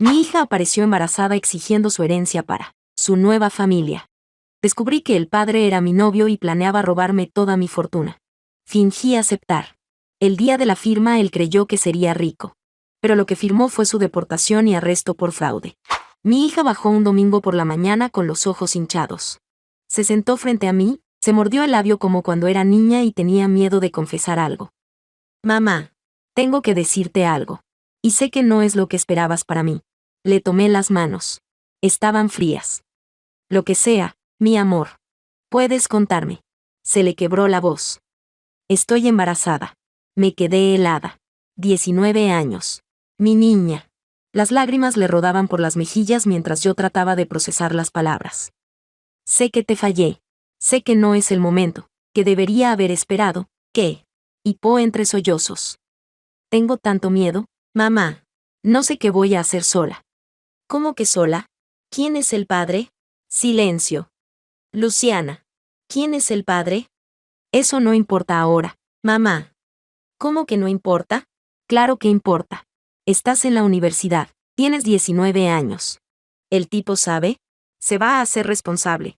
Mi hija apareció embarazada exigiendo su herencia para su nueva familia. Descubrí que el padre era mi novio y planeaba robarme toda mi fortuna. Fingí aceptar. El día de la firma él creyó que sería rico. Pero lo que firmó fue su deportación y arresto por fraude. Mi hija bajó un domingo por la mañana con los ojos hinchados. Se sentó frente a mí, se mordió el labio como cuando era niña y tenía miedo de confesar algo. Mamá, tengo que decirte algo. Y sé que no es lo que esperabas para mí. Le tomé las manos. Estaban frías. Lo que sea, mi amor. Puedes contarme. Se le quebró la voz. Estoy embarazada. Me quedé helada. 19 años. Mi niña. Las lágrimas le rodaban por las mejillas mientras yo trataba de procesar las palabras. Sé que te fallé. Sé que no es el momento, que debería haber esperado, que... hipó entre sollozos. Tengo tanto miedo, mamá. No sé qué voy a hacer sola. ¿Cómo que sola? ¿Quién es el padre? Silencio. Luciana. ¿Quién es el padre? Eso no importa ahora, mamá. ¿Cómo que no importa? Claro que importa. Estás en la universidad, tienes 19 años. ¿El tipo sabe? Se va a hacer responsable.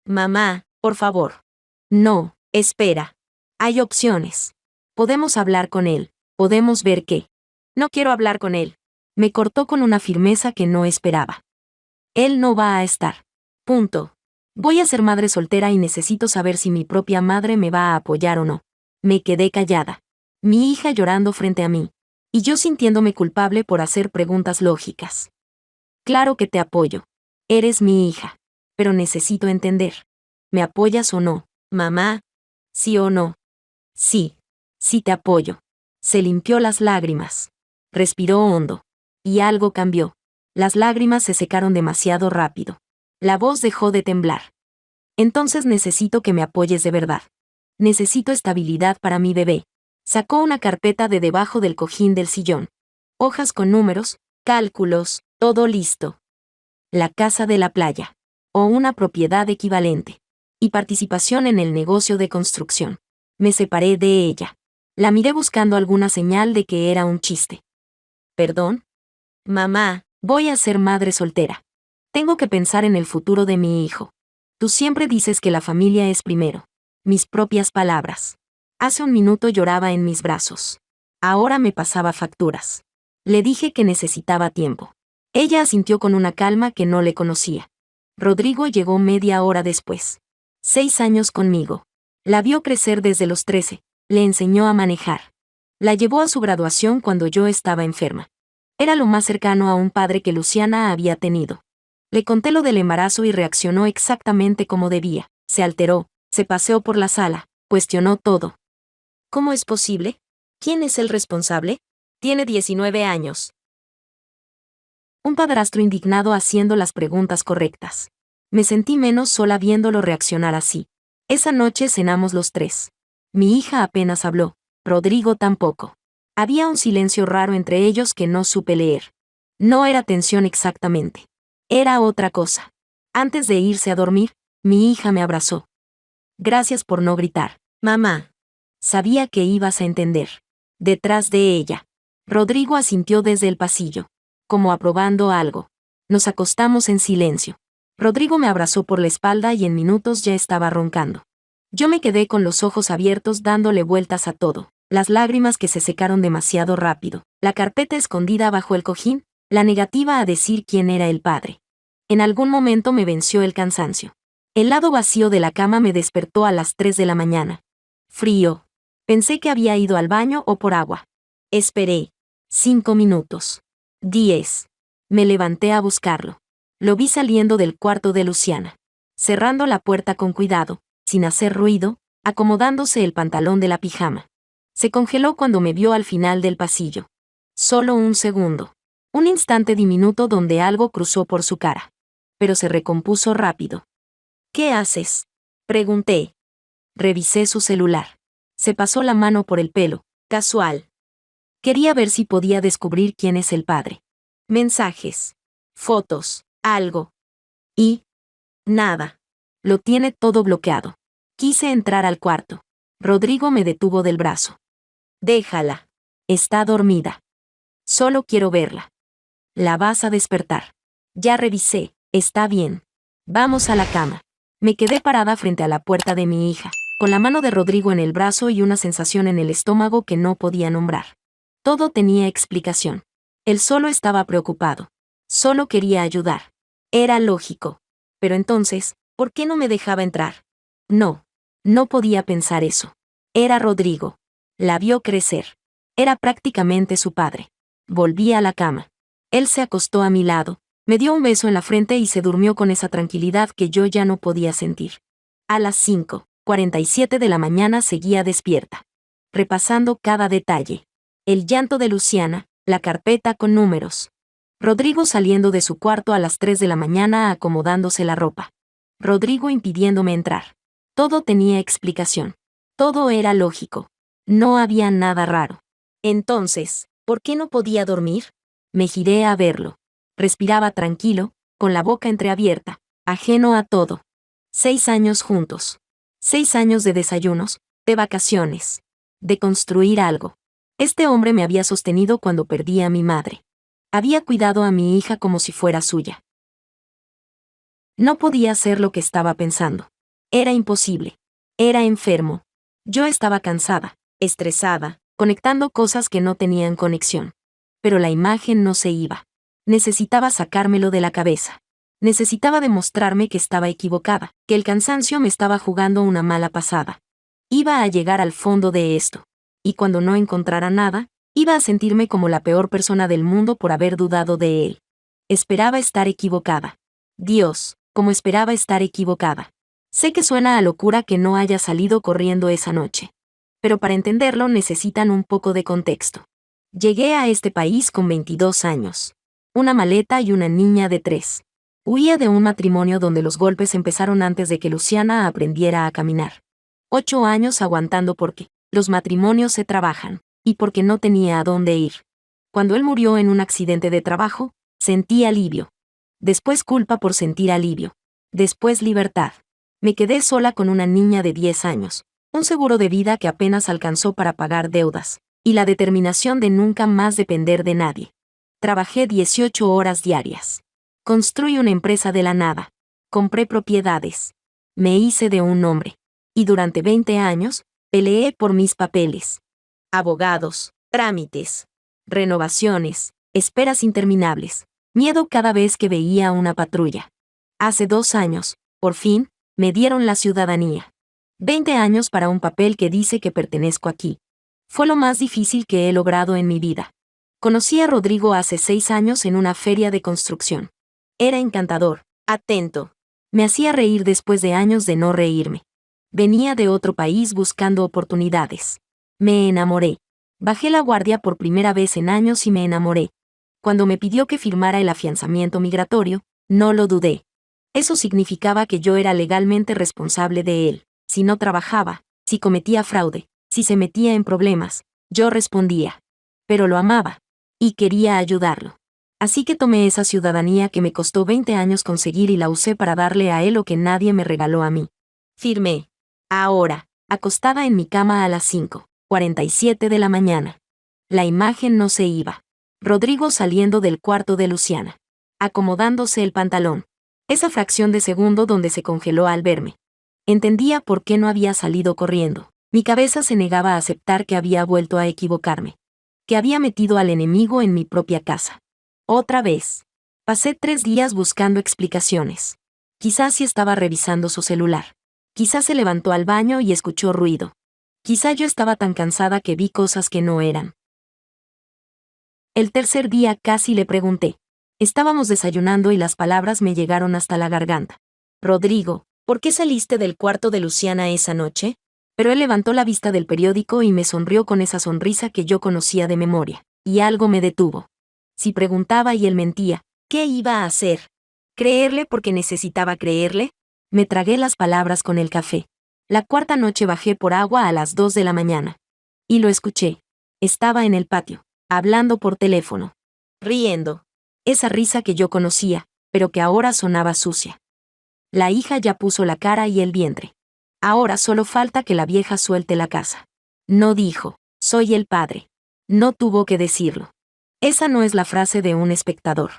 Mamá, por favor. No, espera. Hay opciones. Podemos hablar con él, podemos ver qué. No quiero hablar con él. Me cortó con una firmeza que no esperaba. Él no va a estar. Punto. Voy a ser madre soltera y necesito saber si mi propia madre me va a apoyar o no. Me quedé callada. Mi hija llorando frente a mí. Y yo sintiéndome culpable por hacer preguntas lógicas. Claro que te apoyo. Eres mi hija. Pero necesito entender. ¿Me apoyas o no, mamá? ¿Sí o no? Sí. Sí te apoyo. Se limpió las lágrimas. Respiró hondo. Y algo cambió. Las lágrimas se secaron demasiado rápido. La voz dejó de temblar. Entonces necesito que me apoyes de verdad. Necesito estabilidad para mi bebé. Sacó una carpeta de debajo del cojín del sillón. Hojas con números, cálculos, todo listo. La casa de la playa. O una propiedad equivalente. Y participación en el negocio de construcción. Me separé de ella. La miré buscando alguna señal de que era un chiste. ¿Perdón? Mamá, voy a ser madre soltera. Tengo que pensar en el futuro de mi hijo. Tú siempre dices que la familia es primero. Mis propias palabras. Hace un minuto lloraba en mis brazos. Ahora me pasaba facturas. Le dije que necesitaba tiempo. Ella asintió con una calma que no le conocía. Rodrigo llegó media hora después. 6 años conmigo. La vio crecer desde los 13. Le enseñó a manejar. La llevó a su graduación cuando yo estaba enferma. Era lo más cercano a un padre que Luciana había tenido. Le conté lo del embarazo y reaccionó exactamente como debía. Se alteró, se paseó por la sala, cuestionó todo. ¿Cómo es posible? ¿Quién es el responsable? Tiene 19 años. Un padrastro indignado haciendo las preguntas correctas. Me sentí menos sola viéndolo reaccionar así. Esa noche cenamos los 3. Mi hija apenas habló, Rodrigo tampoco. Había un silencio raro entre ellos que no supe leer. No era tensión exactamente. Era otra cosa. Antes de irse a dormir, mi hija me abrazó. Gracias por no gritar, mamá. Sabía que ibas a entender. Detrás de ella. Rodrigo asintió desde el pasillo, como aprobando algo. Nos acostamos en silencio. Rodrigo me abrazó por la espalda y en minutos ya estaba roncando. Yo me quedé con los ojos abiertos dándole vueltas a todo. Las lágrimas que se secaron demasiado rápido, la carpeta escondida bajo el cojín, la negativa a decir quién era el padre. En algún momento me venció el cansancio. El lado vacío de la cama me despertó a las 3 de la mañana. Frío. Pensé que había ido al baño o por agua. Esperé. 5 minutos. 10. Me levanté a buscarlo. Lo vi saliendo del cuarto de Luciana. Cerrando la puerta con cuidado, sin hacer ruido, acomodándose el pantalón de la pijama. Se congeló cuando me vio al final del pasillo. Solo un segundo. Un instante diminuto donde algo cruzó por su cara. Pero se recompuso rápido. ¿Qué haces? Pregunté. Revisé su celular. Se pasó la mano por el pelo, casual. Quería ver si podía descubrir quién es el padre. Mensajes. Fotos. Algo. Y... nada. Lo tiene todo bloqueado. Quise entrar al cuarto. Rodrigo me detuvo del brazo. Déjala. Está dormida. Solo quiero verla. La vas a despertar. Ya revisé, está bien. Vamos a la cama. Me quedé parada frente a la puerta de mi hija, con la mano de Rodrigo en el brazo y una sensación en el estómago que no podía nombrar. Todo tenía explicación. Él solo estaba preocupado. Solo quería ayudar. Era lógico. Pero entonces, ¿por qué no me dejaba entrar? No. No podía pensar eso. Era Rodrigo. La vio crecer. Era prácticamente su padre. Volví a la cama. Él se acostó a mi lado, me dio un beso en la frente y se durmió con esa tranquilidad que yo ya no podía sentir. A las 5:47 de la mañana seguía despierta, repasando cada detalle. El llanto de Luciana, la carpeta con números. Rodrigo saliendo de su cuarto a las 3 de la mañana acomodándose la ropa. Rodrigo impidiéndome entrar. Todo tenía explicación. Todo era lógico. No había nada raro. Entonces, ¿por qué no podía dormir? Me giré a verlo. Respiraba tranquilo, con la boca entreabierta, ajeno a todo. 6 años juntos. 6 años de desayunos, de vacaciones, de construir algo. Este hombre me había sostenido cuando perdí a mi madre. Había cuidado a mi hija como si fuera suya. No podía hacer lo que estaba pensando. Era imposible. Era enfermo. Yo estaba cansada, estresada, conectando cosas que no tenían conexión. Pero la imagen no se iba. Necesitaba sacármelo de la cabeza. Necesitaba demostrarme que estaba equivocada, que el cansancio me estaba jugando una mala pasada. Iba a llegar al fondo de esto. Y cuando no encontrara nada, iba a sentirme como la peor persona del mundo por haber dudado de él. Esperaba estar equivocada. Dios, como esperaba estar equivocada. Sé que suena a locura que no haya salido corriendo esa noche. Pero para entenderlo necesitan un poco de contexto. Llegué a este país con 22 años. Una maleta y una niña de 3. Huía de un matrimonio donde los golpes empezaron antes de que Luciana aprendiera a caminar. 8 años aguantando porque los matrimonios se trabajan, y porque no tenía a dónde ir. Cuando él murió en un accidente de trabajo, sentí alivio. Después culpa por sentir alivio. Después libertad. Me quedé sola con una niña de 10 años, un seguro de vida que apenas alcanzó para pagar deudas, y la determinación de nunca más depender de nadie. Trabajé 18 horas diarias. Construí una empresa de la nada. Compré propiedades. Me hice de un hombre. Y durante 20 años, peleé por mis papeles. Abogados, trámites, renovaciones, esperas interminables. Miedo cada vez que veía una patrulla. Hace 2 años, por fin, me dieron la ciudadanía. 20 años para un papel que dice que pertenezco aquí. Fue lo más difícil que he logrado en mi vida. Conocí a Rodrigo hace 6 años en una feria de construcción. Era encantador, atento. Me hacía reír después de años de no reírme. Venía de otro país buscando oportunidades. Me enamoré. Bajé la guardia por primera vez en años y me enamoré. Cuando me pidió que firmara el afianzamiento migratorio, no lo dudé. Eso significaba que yo era legalmente responsable de él. Si no trabajaba, si cometía fraude, si se metía en problemas, yo respondía. Pero lo amaba. Y quería ayudarlo. Así que tomé esa ciudadanía que me costó 20 años conseguir y la usé para darle a él lo que nadie me regaló a mí. Firmé. Ahora, acostada en mi cama a las 5:47 de la mañana. La imagen no se iba. Rodrigo saliendo del cuarto de Luciana. Acomodándose el pantalón. Esa fracción de segundo donde se congeló al verme. Entendía por qué no había salido corriendo. Mi cabeza se negaba a aceptar que había vuelto a equivocarme. Que había metido al enemigo en mi propia casa. Otra vez. Pasé 3 días buscando explicaciones. Quizás si estaba revisando su celular. Quizás se levantó al baño y escuchó ruido. Quizá yo estaba tan cansada que vi cosas que no eran. El tercer día casi le pregunté. Estábamos desayunando y las palabras me llegaron hasta la garganta. Rodrigo, ¿por qué saliste del cuarto de Luciana esa noche? Pero él levantó la vista del periódico y me sonrió con esa sonrisa que yo conocía de memoria, y algo me detuvo. Si preguntaba y él mentía, ¿qué iba a hacer? ¿Creerle porque necesitaba creerle? Me tragué las palabras con el café. La cuarta noche bajé por agua a las 2 de la mañana. Y lo escuché. Estaba en el patio, hablando por teléfono. Riendo. Esa risa que yo conocía, pero que ahora sonaba sucia. La hija ya puso la cara y el vientre. Ahora solo falta que la vieja suelte la casa. No dijo, soy el padre. No tuvo que decirlo. Esa no es la frase de un espectador.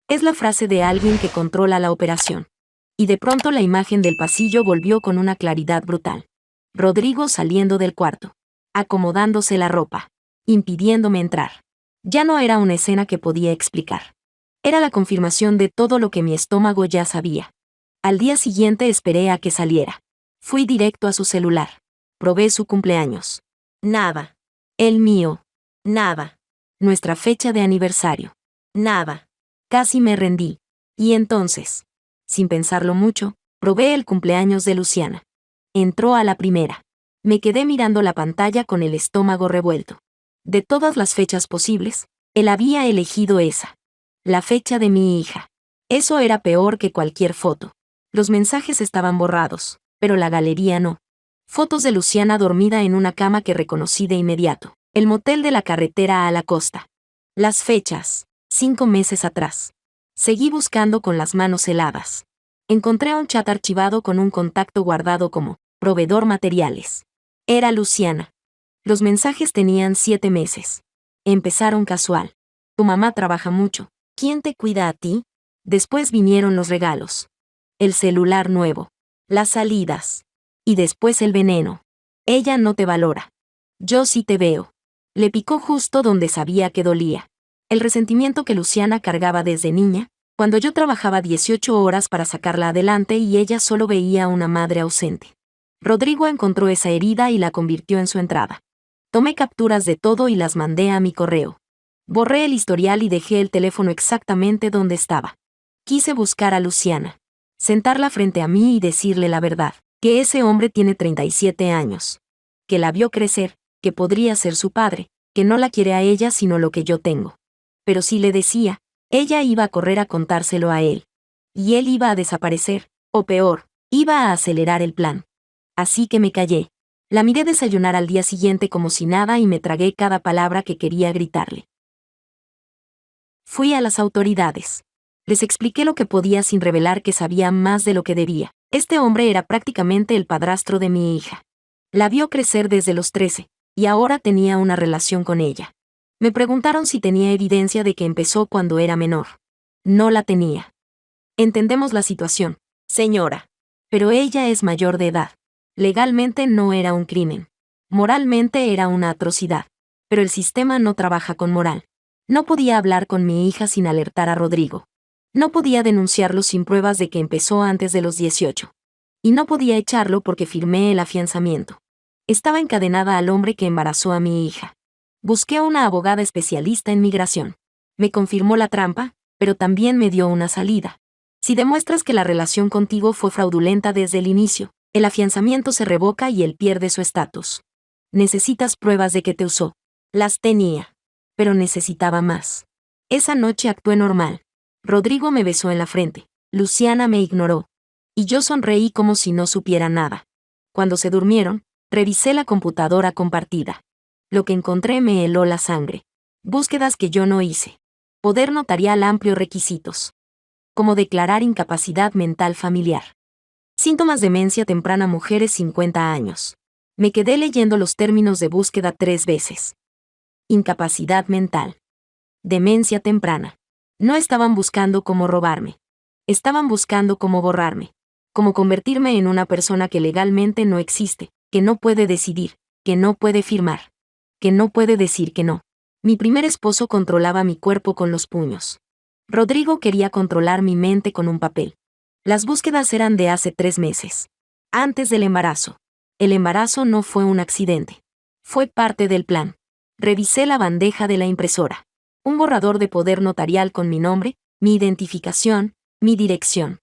Es la frase de alguien que controla la operación. Y de pronto la imagen del pasillo volvió con una claridad brutal. Rodrigo saliendo del cuarto, acomodándose la ropa, impidiéndome entrar. Ya no era una escena que podía explicar. Era la confirmación de todo lo que mi estómago ya sabía. Al día siguiente esperé a que saliera. Fui directo a su celular. Probé su cumpleaños. Nada. El mío. Nada. Nuestra fecha de aniversario. Nada. Casi me rendí. Y entonces, sin pensarlo mucho, probé el cumpleaños de Luciana. Entró a la primera. Me quedé mirando la pantalla con el estómago revuelto. De todas las fechas posibles, él había elegido esa. La fecha de mi hija. Eso era peor que cualquier foto. Los mensajes estaban borrados, pero la galería no. Fotos de Luciana dormida en una cama que reconocí de inmediato. El motel de la carretera a la costa. Las fechas, 5 meses atrás. Seguí buscando con las manos heladas. Encontré un chat archivado con un contacto guardado como proveedor materiales. Era Luciana. Los mensajes tenían 7 meses. Empezaron casual. Tu mamá trabaja mucho. ¿Quién te cuida a ti? Después vinieron los regalos. El celular nuevo. Las salidas. Y después el veneno. Ella no te valora. Yo sí te veo. Le picó justo donde sabía que dolía. El resentimiento que Luciana cargaba desde niña, cuando yo trabajaba 18 horas para sacarla adelante y ella solo veía a una madre ausente. Rodrigo encontró esa herida y la convirtió en su entrada. Tomé capturas de todo y las mandé a mi correo. Borré el historial y dejé el teléfono exactamente donde estaba. Quise buscar a Luciana. Sentarla frente a mí y decirle la verdad, que ese hombre tiene 37 años. Que la vio crecer, que podría ser su padre, que no la quiere a ella sino lo que yo tengo. Pero si le decía, ella iba a correr a contárselo a él. Y él iba a desaparecer, o peor, iba a acelerar el plan. Así que me callé. La miré desayunar al día siguiente como si nada y me tragué cada palabra que quería gritarle. Fui a las autoridades. Les expliqué lo que podía sin revelar que sabía más de lo que debía. Este hombre era prácticamente el padrastro de mi hija. La vio crecer desde los 13, y ahora tenía una relación con ella. Me preguntaron si tenía evidencia de que empezó cuando era menor. No la tenía. Entendemos la situación, señora. Pero ella es mayor de edad. Legalmente no era un crimen. Moralmente era una atrocidad. Pero el sistema no trabaja con moral. No podía hablar con mi hija sin alertar a Rodrigo. No podía denunciarlo sin pruebas de que empezó antes de los 18. Y no podía echarlo porque firmé el afianzamiento. Estaba encadenada al hombre que embarazó a mi hija. Busqué a una abogada especialista en migración. Me confirmó la trampa, pero también me dio una salida. Si demuestras que la relación contigo fue fraudulenta desde el inicio, el afianzamiento se revoca y él pierde su estatus. Necesitas pruebas de que te usó. Las tenía. Pero necesitaba más. Esa noche actué normal. Rodrigo me besó en la frente. Luciana me ignoró. Y yo sonreí como si no supiera nada. Cuando se durmieron, revisé la computadora compartida. Lo que encontré me heló la sangre. Búsquedas que yo no hice. Poder notarial amplio requisitos. Como declarar incapacidad mental familiar. Síntomas demencia temprana mujeres 50 años. Me quedé leyendo los términos de búsqueda 3 veces. Incapacidad mental. Demencia temprana. No estaban buscando cómo robarme. Estaban buscando cómo borrarme. Cómo convertirme en una persona que legalmente no existe, que no puede decidir, que no puede firmar, que no puede decir que no. Mi primer esposo controlaba mi cuerpo con los puños. Rodrigo quería controlar mi mente con un papel. Las búsquedas eran de hace 3 meses. Antes del embarazo. El embarazo no fue un accidente. Fue parte del plan. Revisé la bandeja de la impresora. Un borrador de poder notarial con mi nombre, mi identificación, mi dirección.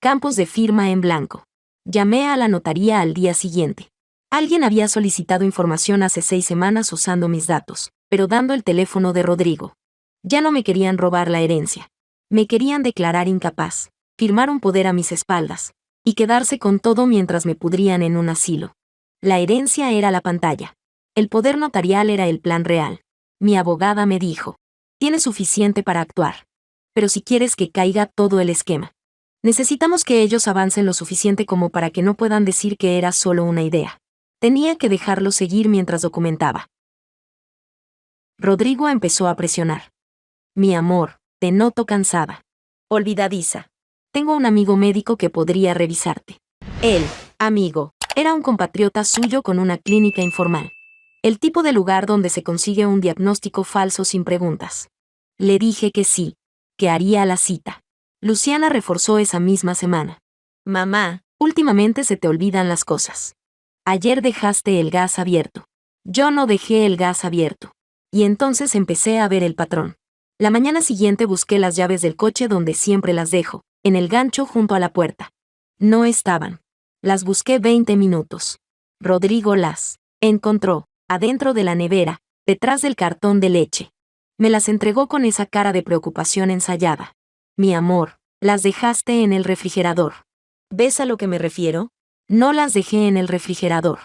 Campos de firma en blanco. Llamé a la notaría al día siguiente. Alguien había solicitado información hace 6 semanas usando mis datos, pero dando el teléfono de Rodrigo. Ya no me querían robar la herencia. Me querían declarar incapaz, firmar un poder a mis espaldas, y quedarse con todo mientras me pudrían en un asilo. La herencia era la pantalla. El poder notarial era el plan real. Mi abogada me dijo: tienes suficiente para actuar. Pero si quieres que caiga todo el esquema, necesitamos que ellos avancen lo suficiente como para que no puedan decir que era solo una idea. Tenía que dejarlo seguir mientras documentaba. Rodrigo empezó a presionar. Mi amor, te noto cansada. Olvidadiza. Tengo un amigo médico que podría revisarte. Él, amigo, era un compatriota suyo con una clínica informal. El tipo de lugar donde se consigue un diagnóstico falso sin preguntas. Le dije que sí, que haría la cita. Luciana reforzó esa misma semana. Mamá, últimamente se te olvidan las cosas. Ayer dejaste el gas abierto. Yo no dejé el gas abierto. Y entonces empecé a ver el patrón. La mañana siguiente busqué las llaves del coche donde siempre las dejo, en el gancho junto a la puerta. No estaban. Las busqué 20 minutos. Rodrigo las encontró, adentro de la nevera, detrás del cartón de leche. Me las entregó con esa cara de preocupación ensayada. Mi amor, las dejaste en el refrigerador. ¿Ves a lo que me refiero? No las dejé en el refrigerador.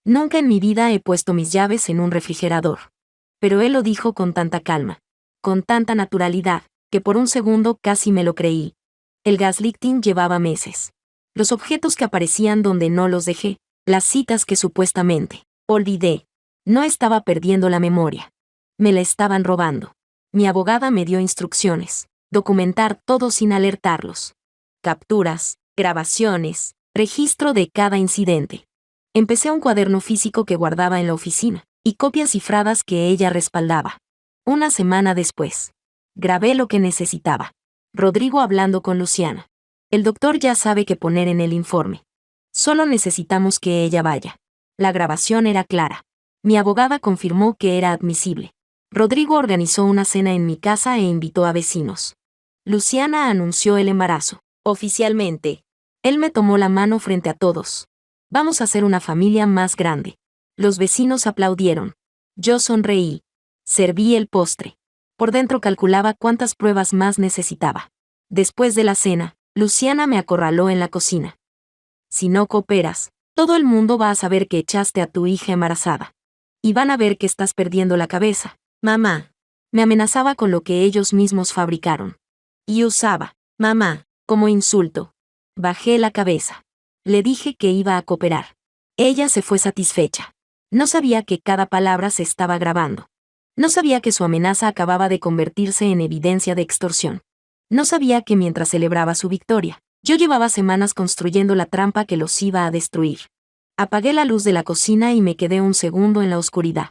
Nunca en mi vida he puesto mis llaves en un refrigerador. Pero él lo dijo con tanta calma, con tanta naturalidad, que por un segundo casi me lo creí. El gaslighting llevaba meses. Los objetos que aparecían donde no los dejé, las citas que supuestamente olvidé. No estaba perdiendo la memoria. Me la estaban robando. Mi abogada me dio instrucciones. Documentar todo sin alertarlos. Capturas, grabaciones, registro de cada incidente. Empecé un cuaderno físico que guardaba en la oficina, y copias cifradas que ella respaldaba. Una semana después, grabé lo que necesitaba. Rodrigo hablando con Luciana. El doctor ya sabe qué poner en el informe. Solo necesitamos que ella vaya. La grabación era clara. Mi abogada confirmó que era admisible. Rodrigo organizó una cena en mi casa e invitó a vecinos. Luciana anunció el embarazo. Oficialmente. Él me tomó la mano frente a todos. Vamos a ser una familia más grande. Los vecinos aplaudieron. Yo sonreí. Serví el postre. Por dentro calculaba cuántas pruebas más necesitaba. Después de la cena, Luciana me acorraló en la cocina. Si no cooperas, todo el mundo va a saber que echaste a tu hija embarazada. Y van a ver que estás perdiendo la cabeza. Mamá. Me amenazaba con lo que ellos mismos fabricaron. Y usaba, mamá, como insulto. Bajé la cabeza. Le dije que iba a cooperar. Ella se fue satisfecha. No sabía que cada palabra se estaba grabando. No sabía que su amenaza acababa de convertirse en evidencia de extorsión. No sabía que mientras celebraba su victoria, yo llevaba semanas construyendo la trampa que los iba a destruir. Apagué la luz de la cocina y me quedé un segundo en la oscuridad.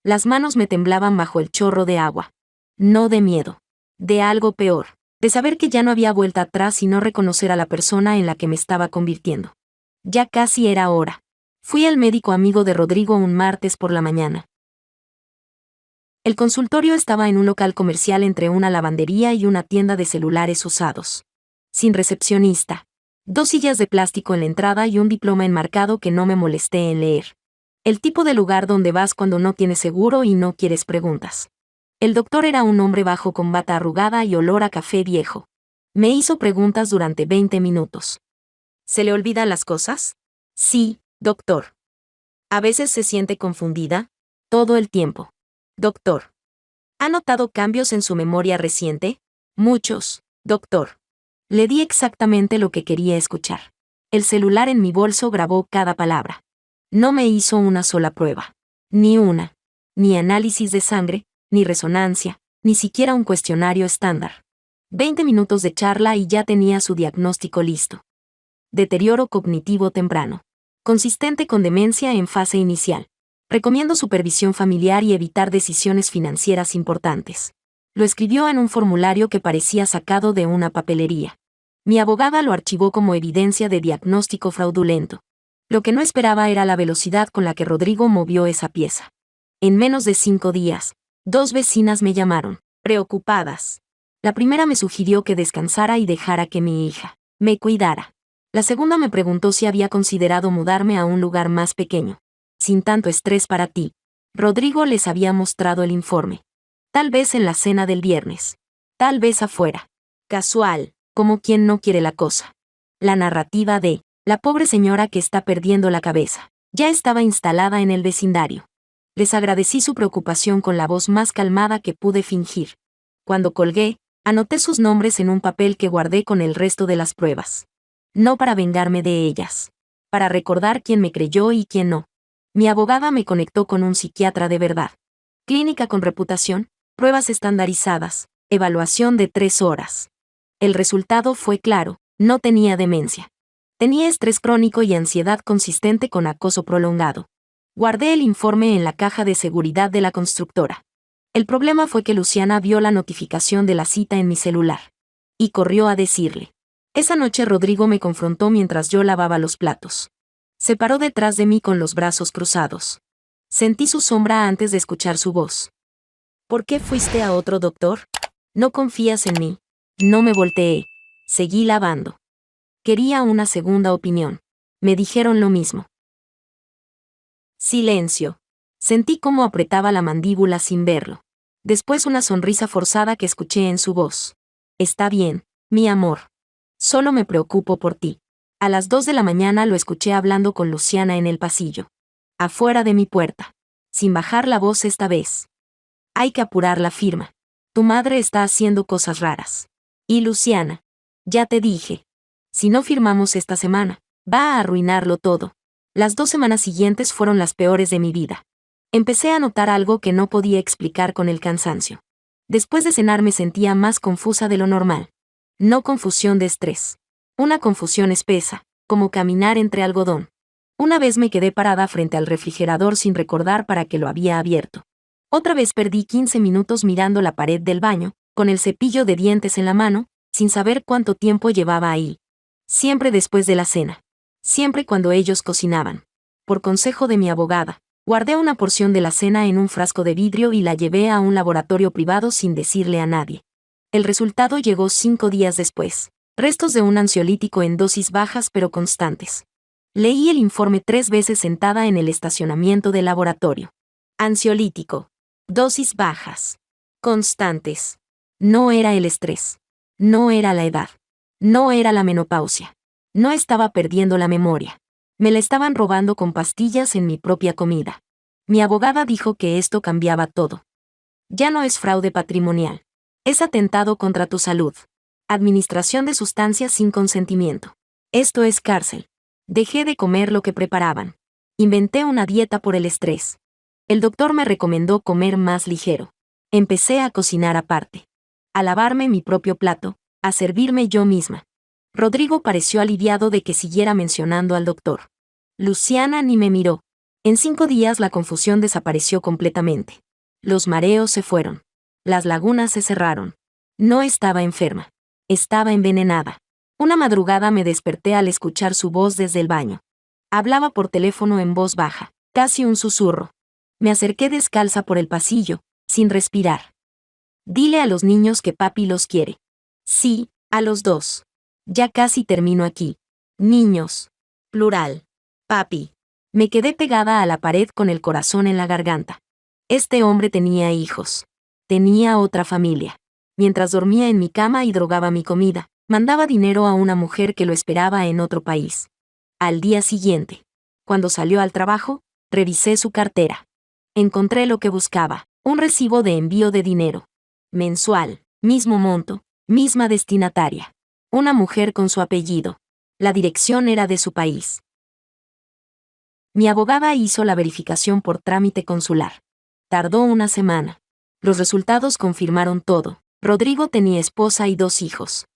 Las manos me temblaban bajo el chorro de agua. No de miedo. De algo peor. De saber que ya no había vuelta atrás y no reconocer a la persona en la que me estaba convirtiendo. Ya casi era hora. Fui al médico amigo de Rodrigo un martes por la mañana. El consultorio estaba en un local comercial entre una lavandería y una tienda de celulares usados. Sin recepcionista. 2 sillas de plástico en la entrada y un diploma enmarcado que no me molesté en leer. El tipo de lugar donde vas cuando no tienes seguro y no quieres preguntas. El doctor era un hombre bajo con bata arrugada y olor a café viejo. Me hizo preguntas durante 20 minutos. ¿Se le olvidan las cosas? Sí, doctor. ¿A veces se siente confundida? Todo el tiempo. Doctor. ¿Ha notado cambios en su memoria reciente? Muchos, doctor. Le di exactamente lo que quería escuchar. El celular en mi bolso grabó cada palabra. No me hizo una sola prueba. Ni una. Ni análisis de sangre, ni resonancia, ni siquiera un cuestionario estándar. 20 minutos de charla y ya tenía su diagnóstico listo. Deterioro cognitivo temprano. Consistente con demencia en fase inicial. Recomiendo supervisión familiar y evitar decisiones financieras importantes. Lo escribió en un formulario que parecía sacado de una papelería. Mi abogada lo archivó como evidencia de diagnóstico fraudulento. Lo que no esperaba era la velocidad con la que Rodrigo movió esa pieza. En menos de 5 días, 2 vecinas me llamaron, preocupadas. La primera me sugirió que descansara y dejara que mi hija me cuidara. La segunda me preguntó si había considerado mudarme a un lugar más pequeño, sin tanto estrés para ti. Rodrigo les había mostrado el informe. Tal vez en la cena del viernes. Tal vez afuera. Casual, como quien no quiere la cosa. La narrativa de la pobre señora que está perdiendo la cabeza ya estaba instalada en el vecindario. Les agradecí su preocupación con la voz más calmada que pude fingir. Cuando colgué, anoté sus nombres en un papel que guardé con el resto de las pruebas. No para vengarme de ellas. Para recordar quién me creyó y quién no. Mi abogada me conectó con un psiquiatra de verdad. Clínica con reputación, pruebas estandarizadas, Evaluación de 3 horas. El resultado fue claro, no tenía demencia. Tenía estrés crónico y ansiedad consistente con acoso prolongado. Guardé el informe en la caja de seguridad de la constructora. El problema fue que Luciana vio la notificación de la cita en mi celular. Y corrió a decirle. Esa noche Rodrigo me confrontó mientras yo lavaba los platos. Se paró detrás de mí con los brazos cruzados. Sentí su sombra antes de escuchar su voz. ¿Por qué fuiste a otro doctor? ¿No confías en mí? No me volteé. Seguí lavando. Quería una segunda opinión. Me dijeron lo mismo. Silencio. Sentí cómo apretaba la mandíbula sin verlo. Después una sonrisa forzada que escuché en su voz. Está bien, mi amor. Solo me preocupo por ti. A las 2 de la mañana lo escuché hablando con Luciana en el pasillo. Afuera de mi puerta. Sin bajar la voz esta vez. Hay que apurar la firma. Tu madre está haciendo cosas raras. Y Luciana. Ya te dije. Si no firmamos esta semana, va a arruinarlo todo. Las 2 semanas siguientes fueron las peores de mi vida. Empecé a notar algo que no podía explicar con el cansancio. Después de cenar me sentía más confusa de lo normal. No confusión de estrés. Una confusión espesa, como caminar entre algodón. Una vez me quedé parada frente al refrigerador sin recordar para qué lo había abierto. Otra vez perdí 15 minutos mirando la pared del baño, con el cepillo de dientes en la mano, sin saber cuánto tiempo llevaba ahí. Siempre después de la cena. Siempre cuando ellos cocinaban. Por consejo de mi abogada, guardé una porción de la cena en un frasco de vidrio y la llevé a un laboratorio privado sin decirle a nadie. El resultado llegó 5 días después. Restos de un ansiolítico en dosis bajas pero constantes. Leí el informe 3 veces sentada en el estacionamiento del laboratorio. Ansiolítico. Dosis bajas. Constantes. No era el estrés. No era la edad. No era la menopausia. No estaba perdiendo la memoria. Me la estaban robando con pastillas en mi propia comida. Mi abogada dijo que esto cambiaba todo. Ya no es fraude patrimonial. Es atentado contra tu salud. Administración de sustancias sin consentimiento. Esto es cárcel. Dejé de comer lo que preparaban. Inventé una dieta por el estrés. El doctor me recomendó comer más ligero. Empecé a cocinar aparte. A lavarme mi propio plato, a servirme yo misma. Rodrigo pareció aliviado de que siguiera mencionando al doctor. Luciana ni me miró. En 5 días la confusión desapareció completamente. Los mareos se fueron. Las lagunas se cerraron. No estaba enferma. Estaba envenenada. Una madrugada me desperté al escuchar su voz desde el baño. Hablaba por teléfono en voz baja, casi un susurro. Me acerqué descalza por el pasillo, sin respirar. Dile a los niños que papi los quiere. Sí, a los 2. Ya casi termino aquí. Niños. Plural. Papi. Me quedé pegada a la pared con el corazón en la garganta. Este hombre tenía hijos. Tenía otra familia. Mientras dormía en mi cama y drogaba mi comida, mandaba dinero a una mujer que lo esperaba en otro país. Al día siguiente, cuando salió al trabajo, revisé su cartera. Encontré lo que buscaba, un recibo de envío de dinero. Mensual, mismo monto, misma destinataria. Una mujer con su apellido. La dirección era de su país. Mi abogada hizo la verificación por trámite consular. Tardó una semana. Los resultados confirmaron todo. Rodrigo tenía esposa y 2 hijos.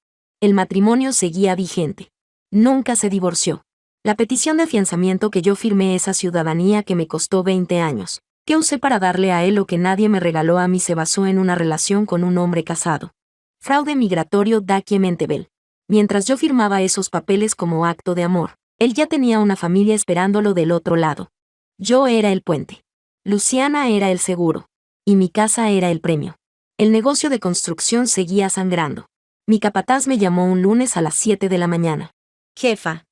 El matrimonio seguía vigente. Nunca se divorció. La petición de afianzamiento que yo firmé, esa ciudadanía que me costó 20 años, que usé para darle a él lo que nadie me regaló a mí, se basó en una relación con un hombre casado. Fraude migratorio Documentable. Mientras yo firmaba esos papeles como acto de amor, él ya tenía una familia esperándolo del otro lado. Yo era el puente. Luciana era el seguro. Y mi casa era el premio. El negocio de construcción seguía sangrando. Mi capataz me llamó un lunes a las 7 de la mañana. Jefa.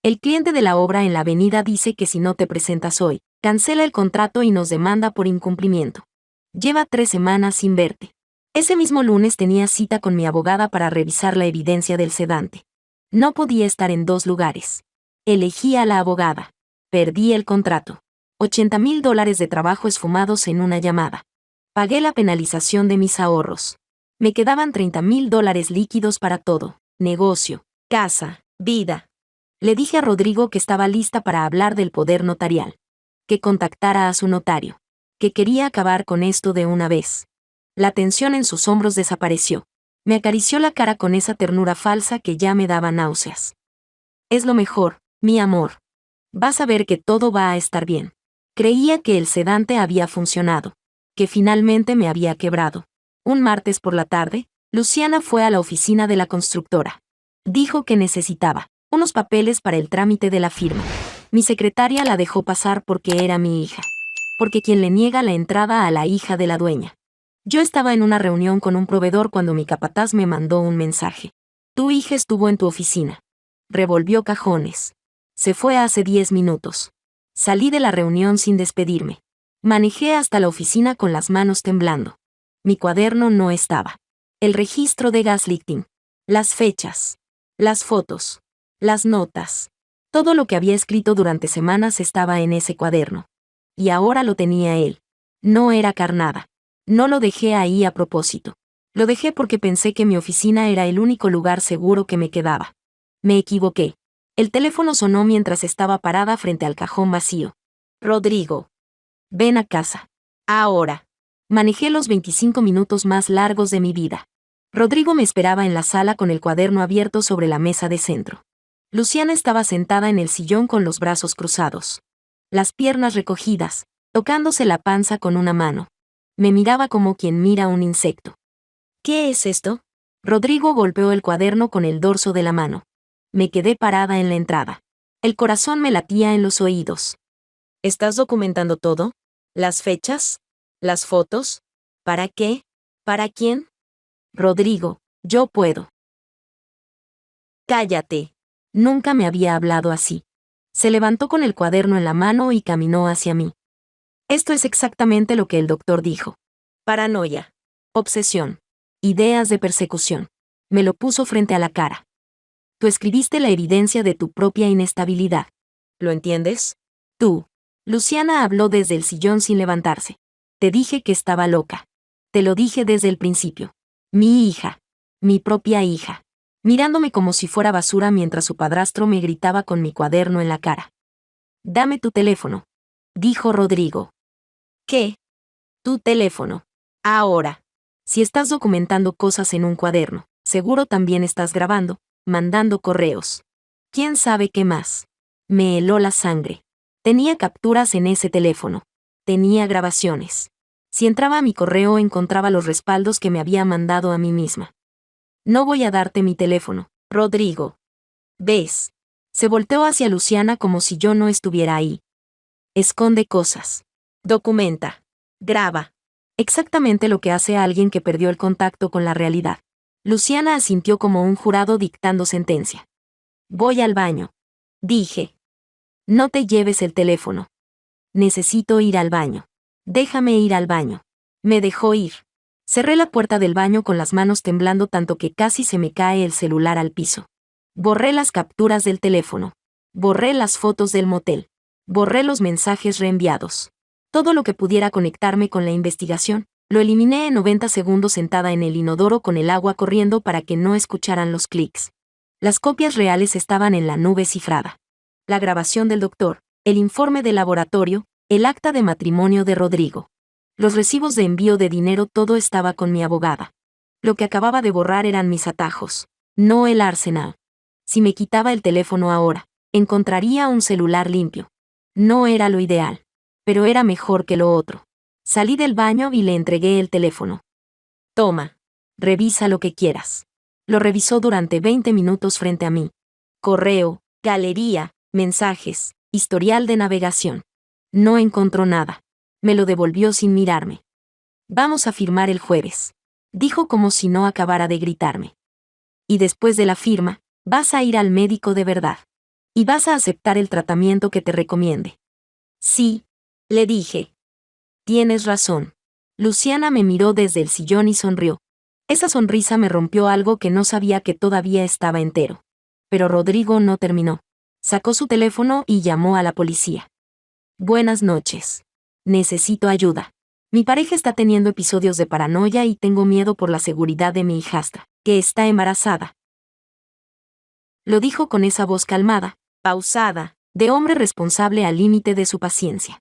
El cliente de la obra en la avenida dice que si no te presentas hoy, cancela el contrato y nos demanda por incumplimiento. Lleva 3 semanas sin verte. Ese mismo lunes tenía cita con mi abogada para revisar la evidencia del sedante. No podía estar en 2 lugares. Elegí a la abogada. Perdí el contrato. $80,000 de trabajo esfumados en una llamada. Pagué la penalización de mis ahorros. Me quedaban $30,000 líquidos para todo: negocio, casa, vida. Le dije a Rodrigo que estaba lista para hablar del poder notarial. Que contactara a su notario. Que quería acabar con esto de una vez. La tensión en sus hombros desapareció. Me acarició la cara con esa ternura falsa que ya me daba náuseas. Es lo mejor, mi amor. Vas a ver que todo va a estar bien. Creía que el sedante había funcionado, que finalmente me había quebrado. Un martes por la tarde, Luciana fue a la oficina de la constructora. Dijo que necesitaba unos papeles para el trámite de la firma. Mi secretaria la dejó pasar porque era mi hija. Porque quien le niega la entrada a la hija de la dueña. Yo estaba en una reunión con un proveedor cuando mi capataz me mandó un mensaje. Tu hija estuvo en tu oficina. Revolvió cajones. Se fue hace 10 minutos. Salí de la reunión sin despedirme. Manejé hasta la oficina con las manos temblando. Mi cuaderno no estaba. El registro de gaslighting. Las fechas. Las fotos. Las notas. Todo lo que había escrito durante semanas estaba en ese cuaderno. Y ahora lo tenía él. No era carnada. No lo dejé ahí a propósito. Lo dejé porque pensé que mi oficina era el único lugar seguro que me quedaba. Me equivoqué. El teléfono sonó mientras estaba parada frente al cajón vacío. Rodrigo. Ven a casa. Ahora. Manejé los 25 minutos más largos de mi vida. Rodrigo me esperaba en la sala con el cuaderno abierto sobre la mesa de centro. Luciana estaba sentada en el sillón con los brazos cruzados. Las piernas recogidas, tocándose la panza con una mano. Me miraba como quien mira un insecto. ¿Qué es esto? Rodrigo golpeó el cuaderno con el dorso de la mano. Me quedé parada en la entrada. El corazón me latía en los oídos. ¿Estás documentando todo? ¿Las fechas? ¿Las fotos? ¿Para qué? ¿Para quién? Rodrigo, yo puedo. Cállate. Nunca me había hablado así. Se levantó con el cuaderno en la mano y caminó hacia mí. Esto es exactamente lo que el doctor dijo. Paranoia. Obsesión. Ideas de persecución. Me lo puso frente a la cara. Tú escribiste la evidencia de tu propia inestabilidad. ¿Lo entiendes? Tú. Luciana habló desde el sillón sin levantarse. Te dije que estaba loca. Te lo dije desde el principio. Mi hija. Mi propia hija. Mirándome como si fuera basura mientras su padrastro me gritaba con mi cuaderno en la cara. Dame tu teléfono. Dijo Rodrigo. ¿Qué? Tu teléfono. Ahora. Si estás documentando cosas en un cuaderno, seguro también estás grabando, mandando correos. ¿Quién sabe qué más? Me heló la sangre. Tenía capturas en ese teléfono. Tenía grabaciones. Si entraba a mi correo encontraba los respaldos que me había mandado a mí misma. No voy a darte mi teléfono, Rodrigo. ¿Ves? Se volteó hacia Luciana como si yo no estuviera ahí. Esconde cosas. Documenta. Graba. Exactamente lo que hace alguien que perdió el contacto con la realidad. Luciana asintió como un jurado dictando sentencia. Voy al baño. Dije. No te lleves el teléfono. Necesito ir al baño. Déjame ir al baño. Me dejó ir. Cerré la puerta del baño con las manos temblando tanto que casi se me cae el celular al piso. Borré las capturas del teléfono. Borré las fotos del motel. Borré los mensajes reenviados. Todo lo que pudiera conectarme con la investigación, lo eliminé en 90 segundos sentada en el inodoro con el agua corriendo para que no escucharan los clics. Las copias reales estaban en la nube cifrada. La grabación del doctor, el informe de laboratorio, el acta de matrimonio de Rodrigo. Los recibos de envío de dinero, todo estaba con mi abogada. Lo que acababa de borrar eran mis atajos, no el arsenal. Si me quitaba el teléfono ahora, encontraría un celular limpio. No era lo ideal, pero era mejor que lo otro. Salí del baño y le entregué el teléfono. Toma. Revisa lo que quieras. Lo revisó durante 20 minutos frente a mí. Correo, galería, mensajes, historial de navegación. No encontró nada. Me lo devolvió sin mirarme. Vamos a firmar el jueves. Dijo como si no acabara de gritarme. Y después de la firma, vas a ir al médico de verdad. Y vas a aceptar el tratamiento que te recomiende. Sí, le dije. Tienes razón. Luciana me miró desde el sillón y sonrió. Esa sonrisa me rompió algo que no sabía que todavía estaba entero. Pero Rodrigo no terminó. Sacó su teléfono y llamó a la policía. Buenas noches. Necesito ayuda. Mi pareja está teniendo episodios de paranoia y tengo miedo por la seguridad de mi hijastra, que está embarazada. Lo dijo con esa voz calmada, pausada, de hombre responsable al límite de su paciencia.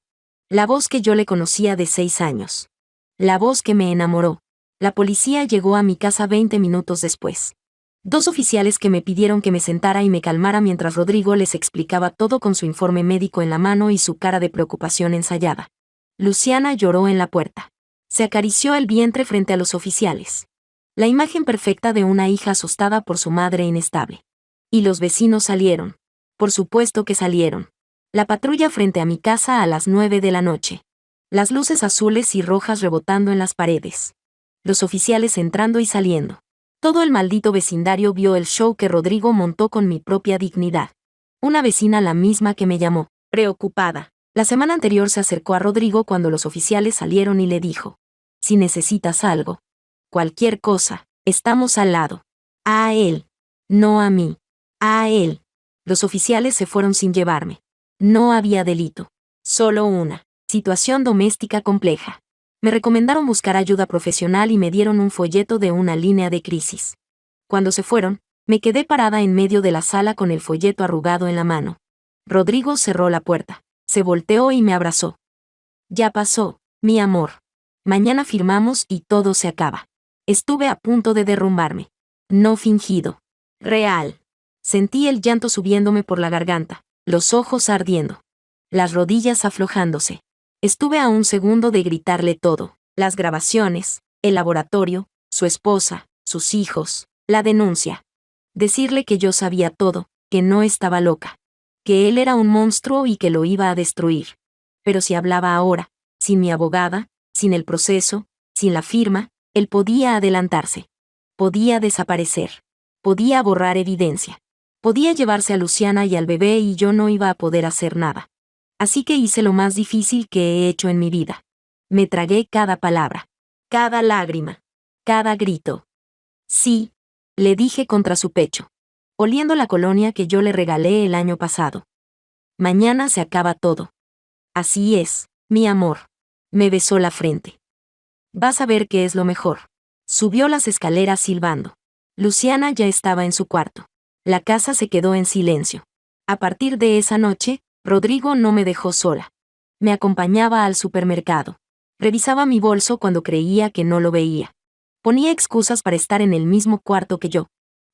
La voz que yo le conocía de 6 años. La voz que me enamoró. La policía llegó a mi casa 20 minutos después. 2 oficiales que me pidieron que me sentara y me calmara mientras Rodrigo les explicaba todo con su informe médico en la mano y su cara de preocupación ensayada. Luciana lloró en la puerta. Se acarició el vientre frente a los oficiales. La imagen perfecta de una hija asustada por su madre inestable. Y los vecinos salieron. Por supuesto que salieron. La patrulla frente a mi casa a las 9 de la noche. Las luces azules y rojas rebotando en las paredes. Los oficiales entrando y saliendo. Todo el maldito vecindario vio el show que Rodrigo montó con mi propia dignidad. Una vecina, la misma que me llamó, preocupada. La semana anterior se acercó a Rodrigo cuando los oficiales salieron y le dijo: si necesitas algo, cualquier cosa, estamos al lado. A él. No a mí. A él. Los oficiales se fueron sin llevarme. No había delito. Solo una situación doméstica compleja. Me recomendaron buscar ayuda profesional y me dieron un folleto de una línea de crisis. Cuando se fueron, me quedé parada en medio de la sala con el folleto arrugado en la mano. Rodrigo cerró la puerta, se volteó y me abrazó. Ya pasó, mi amor. Mañana firmamos y todo se acaba. Estuve a punto de derrumbarme. No fingido. Real. Sentí el llanto subiéndome por la garganta, los ojos ardiendo. Las rodillas aflojándose. Estuve a un segundo de gritarle todo: las grabaciones, el laboratorio, su esposa, sus hijos, la denuncia. Decirle que yo sabía todo, que no estaba loca, que él era un monstruo y que lo iba a destruir. Pero si hablaba ahora, sin mi abogada, sin el proceso, sin la firma, él podía adelantarse. Podía desaparecer. Podía borrar evidencia. Podía llevarse a Luciana y al bebé y yo no iba a poder hacer nada. Así que hice lo más difícil que he hecho en mi vida. Me tragué cada palabra, cada lágrima, cada grito. Sí, le dije contra su pecho, oliendo la colonia que yo le regalé el año pasado. Mañana se acaba todo. Así es, mi amor. Me besó la frente. Vas a ver qué es lo mejor. Subió las escaleras silbando. Luciana ya estaba en su cuarto. La casa se quedó en silencio. A partir de esa noche, Rodrigo no me dejó sola. Me acompañaba al supermercado. Revisaba mi bolso cuando creía que no lo veía. Ponía excusas para estar en el mismo cuarto que yo.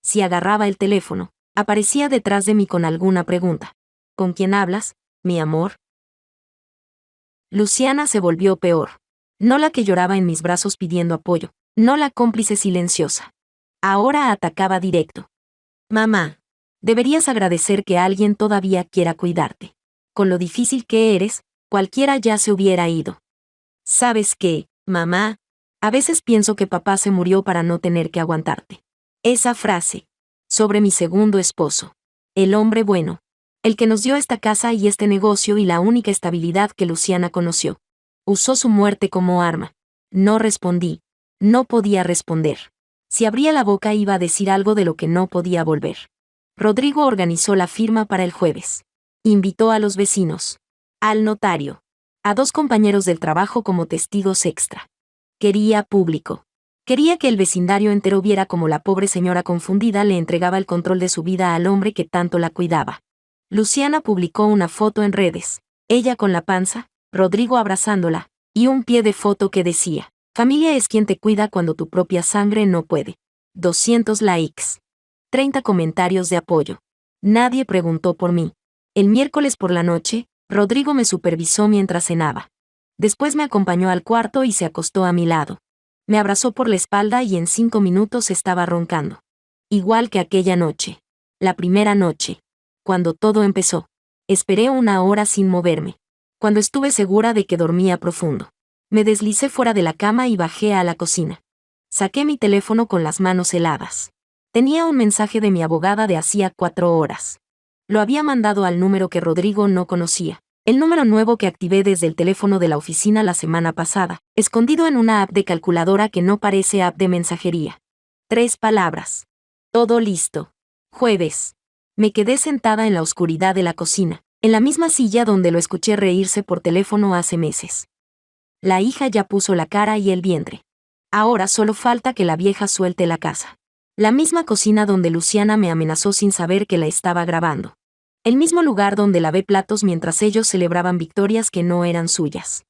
Si agarraba el teléfono, aparecía detrás de mí con alguna pregunta. ¿Con quién hablas, mi amor? Luciana se volvió peor. No la que lloraba en mis brazos pidiendo apoyo, no la cómplice silenciosa. Ahora atacaba directo. Mamá, deberías agradecer que alguien todavía quiera cuidarte. Con lo difícil que eres, cualquiera ya se hubiera ido. ¿Sabes qué, mamá? A veces pienso que papá se murió para no tener que aguantarte. Esa frase. Sobre mi segundo esposo. El hombre bueno. El que nos dio esta casa y este negocio y la única estabilidad que Luciana conoció. Usó su muerte como arma. No respondí. No podía responder. Si abría la boca iba a decir algo de lo que no podía volver. Rodrigo organizó la firma para el jueves. Invitó a los vecinos. Al notario. A 2 compañeros del trabajo como testigos extra. Quería público. Quería que el vecindario entero viera cómo la pobre señora confundida le entregaba el control de su vida al hombre que tanto la cuidaba. Luciana publicó una foto en redes. Ella con la panza, Rodrigo abrazándola, y un pie de foto que decía: familia es quien te cuida cuando tu propia sangre no puede. 200 likes. 30 comentarios de apoyo. Nadie preguntó por mí. El miércoles por la noche, Rodrigo me supervisó mientras cenaba. Después me acompañó al cuarto y se acostó a mi lado. Me abrazó por la espalda y en 5 minutos estaba roncando. Igual que aquella noche. La primera noche. Cuando todo empezó. Esperé 1 hora sin moverme. Cuando estuve segura de que dormía profundo. Me deslicé fuera de la cama y bajé a la cocina. Saqué mi teléfono con las manos heladas. Tenía un mensaje de mi abogada de hacía 4 horas. Lo había mandado al número que Rodrigo no conocía. El número nuevo que activé desde el teléfono de la oficina la semana pasada, escondido en una app de calculadora que no parece app de mensajería. 3 palabras. Todo listo. Jueves. Me quedé sentada en la oscuridad de la cocina, en la misma silla donde lo escuché reírse por teléfono hace meses. La hija ya puso la cara y el vientre. Ahora solo falta que la vieja suelte la casa. La misma cocina donde Luciana me amenazó sin saber que la estaba grabando. El mismo lugar donde lavé platos mientras ellos celebraban victorias que no eran suyas.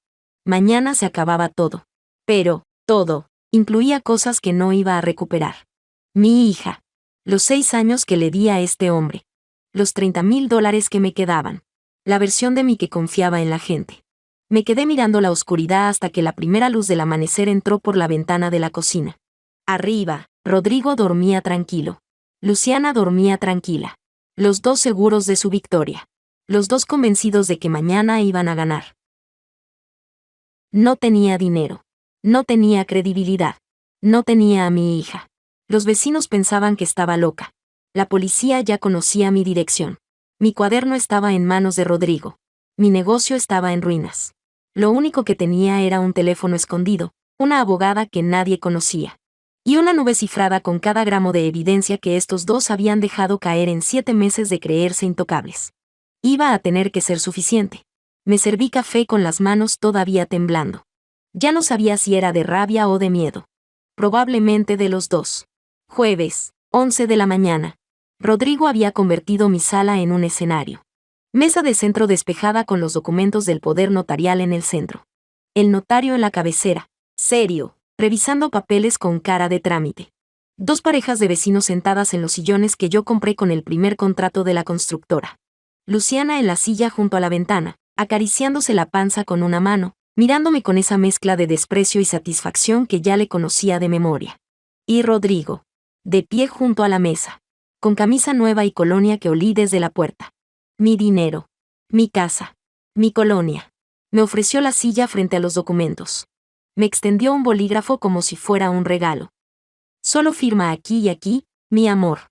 Mañana se acababa todo. Pero, todo. Incluía cosas que no iba a recuperar. Mi hija. Los 6 años que le di a este hombre. Los $30,000 que me quedaban. La versión de mí que confiaba en la gente. Me quedé mirando la oscuridad hasta que la primera luz del amanecer entró por la ventana de la cocina. Arriba, Rodrigo dormía tranquilo. Luciana dormía tranquila. Los dos seguros de su victoria. Los dos convencidos de que mañana iban a ganar. No tenía dinero. No tenía credibilidad. No tenía a mi hija. Los vecinos pensaban que estaba loca. La policía ya conocía mi dirección. Mi cuaderno estaba en manos de Rodrigo. Mi negocio estaba en ruinas. Lo único que tenía era un teléfono escondido, una abogada que nadie conocía. Y una nube cifrada con cada gramo de evidencia que estos dos habían dejado caer en 7 meses de creerse intocables. Iba a tener que ser suficiente. Me serví café con las manos todavía temblando. Ya no sabía si era de rabia o de miedo. Probablemente de los dos. Jueves, 11 de la mañana. Rodrigo había convertido mi sala en un escenario. Mesa de centro despejada con los documentos del poder notarial en el centro. El notario en la cabecera, serio, revisando papeles con cara de trámite. 2 parejas de vecinos sentadas en los sillones que yo compré con el primer contrato de la constructora. Luciana en la silla junto a la ventana, acariciándose la panza con una mano, mirándome con esa mezcla de desprecio y satisfacción que ya le conocía de memoria. Y Rodrigo, de pie junto a la mesa, con camisa nueva y colonia que olí desde la puerta. Mi dinero, mi casa, mi colonia. Me ofreció la silla frente a los documentos. Me extendió un bolígrafo como si fuera un regalo. Solo firma aquí y aquí, mi amor.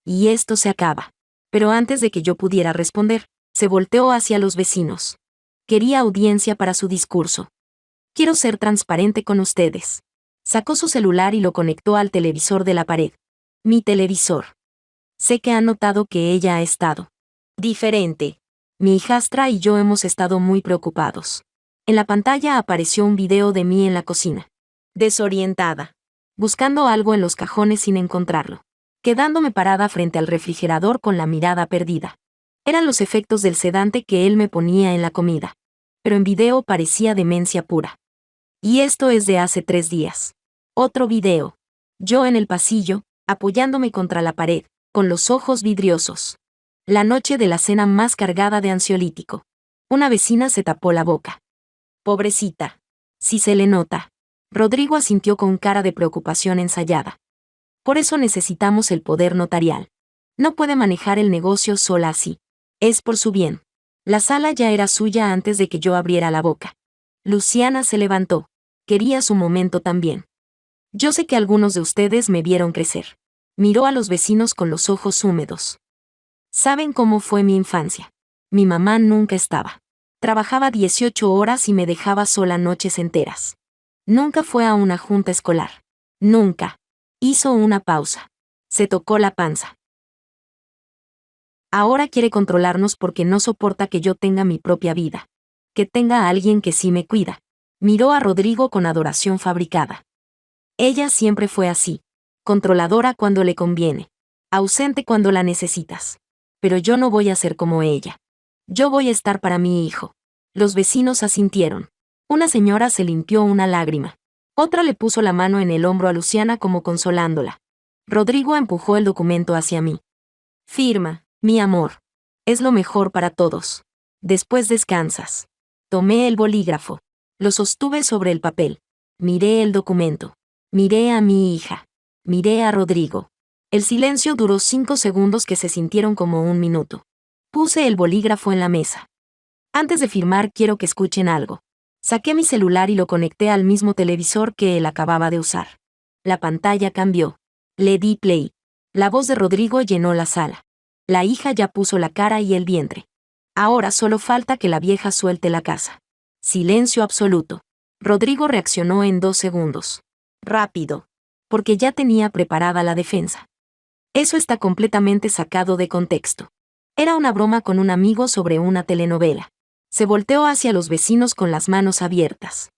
Y esto se acaba. Pero antes de que yo pudiera responder, se volteó hacia los vecinos. Quería audiencia para su discurso. Quiero ser transparente con ustedes. Sacó su celular y lo conectó al televisor de la pared. Mi televisor. Sé que han notado que ella ha estado diferente. Mi hijastra y yo hemos estado muy preocupados. En la pantalla apareció un video de mí en la cocina. Desorientada. Buscando algo en los cajones sin encontrarlo. Quedándome parada frente al refrigerador con la mirada perdida. Eran los efectos del sedante que él me ponía en la comida. Pero en video parecía demencia pura. Y esto es de hace 3 días. Otro video. Yo en el pasillo, apoyándome contra la pared, con los ojos vidriosos. La noche de la cena más cargada de ansiolítico. Una vecina se tapó la boca. Pobrecita. Si se le nota. Rodrigo asintió con cara de preocupación ensayada. Por eso necesitamos el poder notarial. No puede manejar el negocio sola así. Es por su bien. La sala ya era suya antes de que yo abriera la boca. Luciana se levantó. Quería su momento también. Yo sé que algunos de ustedes me vieron crecer. Miró a los vecinos con los ojos húmedos. ¿Saben cómo fue mi infancia? Mi mamá nunca estaba. Trabajaba 18 horas y me dejaba sola noches enteras. Nunca fue a una junta escolar. Nunca. Hizo una pausa. Se tocó la panza. Ahora quiere controlarnos porque no soporta que yo tenga mi propia vida. Que tenga a alguien que sí me cuida. Miró a Rodrigo con adoración fabricada. Ella siempre fue así. Controladora cuando le conviene. Ausente cuando la necesitas. Pero yo no voy a ser como ella. Yo voy a estar para mi hijo. Los vecinos asintieron. Una señora se limpió una lágrima. Otra le puso la mano en el hombro a Luciana como consolándola. Rodrigo empujó el documento hacia mí. Firma, mi amor. Es lo mejor para todos. Después descansas. Tomé el bolígrafo. Lo sostuve sobre el papel. Miré el documento. Miré a mi hija. Miré a Rodrigo. El silencio duró 5 segundos que se sintieron como un minuto. Puse el bolígrafo en la mesa. Antes de firmar quiero que escuchen algo. Saqué mi celular y lo conecté al mismo televisor que él acababa de usar. La pantalla cambió. Le di play. La voz de Rodrigo llenó la sala. La hija ya puso la cara y el vientre. Ahora solo falta que la vieja suelte la casa. Silencio absoluto. Rodrigo reaccionó en 2 segundos. Rápido. Porque ya tenía preparada la defensa. Eso está completamente sacado de contexto. Era una broma con un amigo sobre una telenovela. Se volteó hacia los vecinos con las manos abiertas.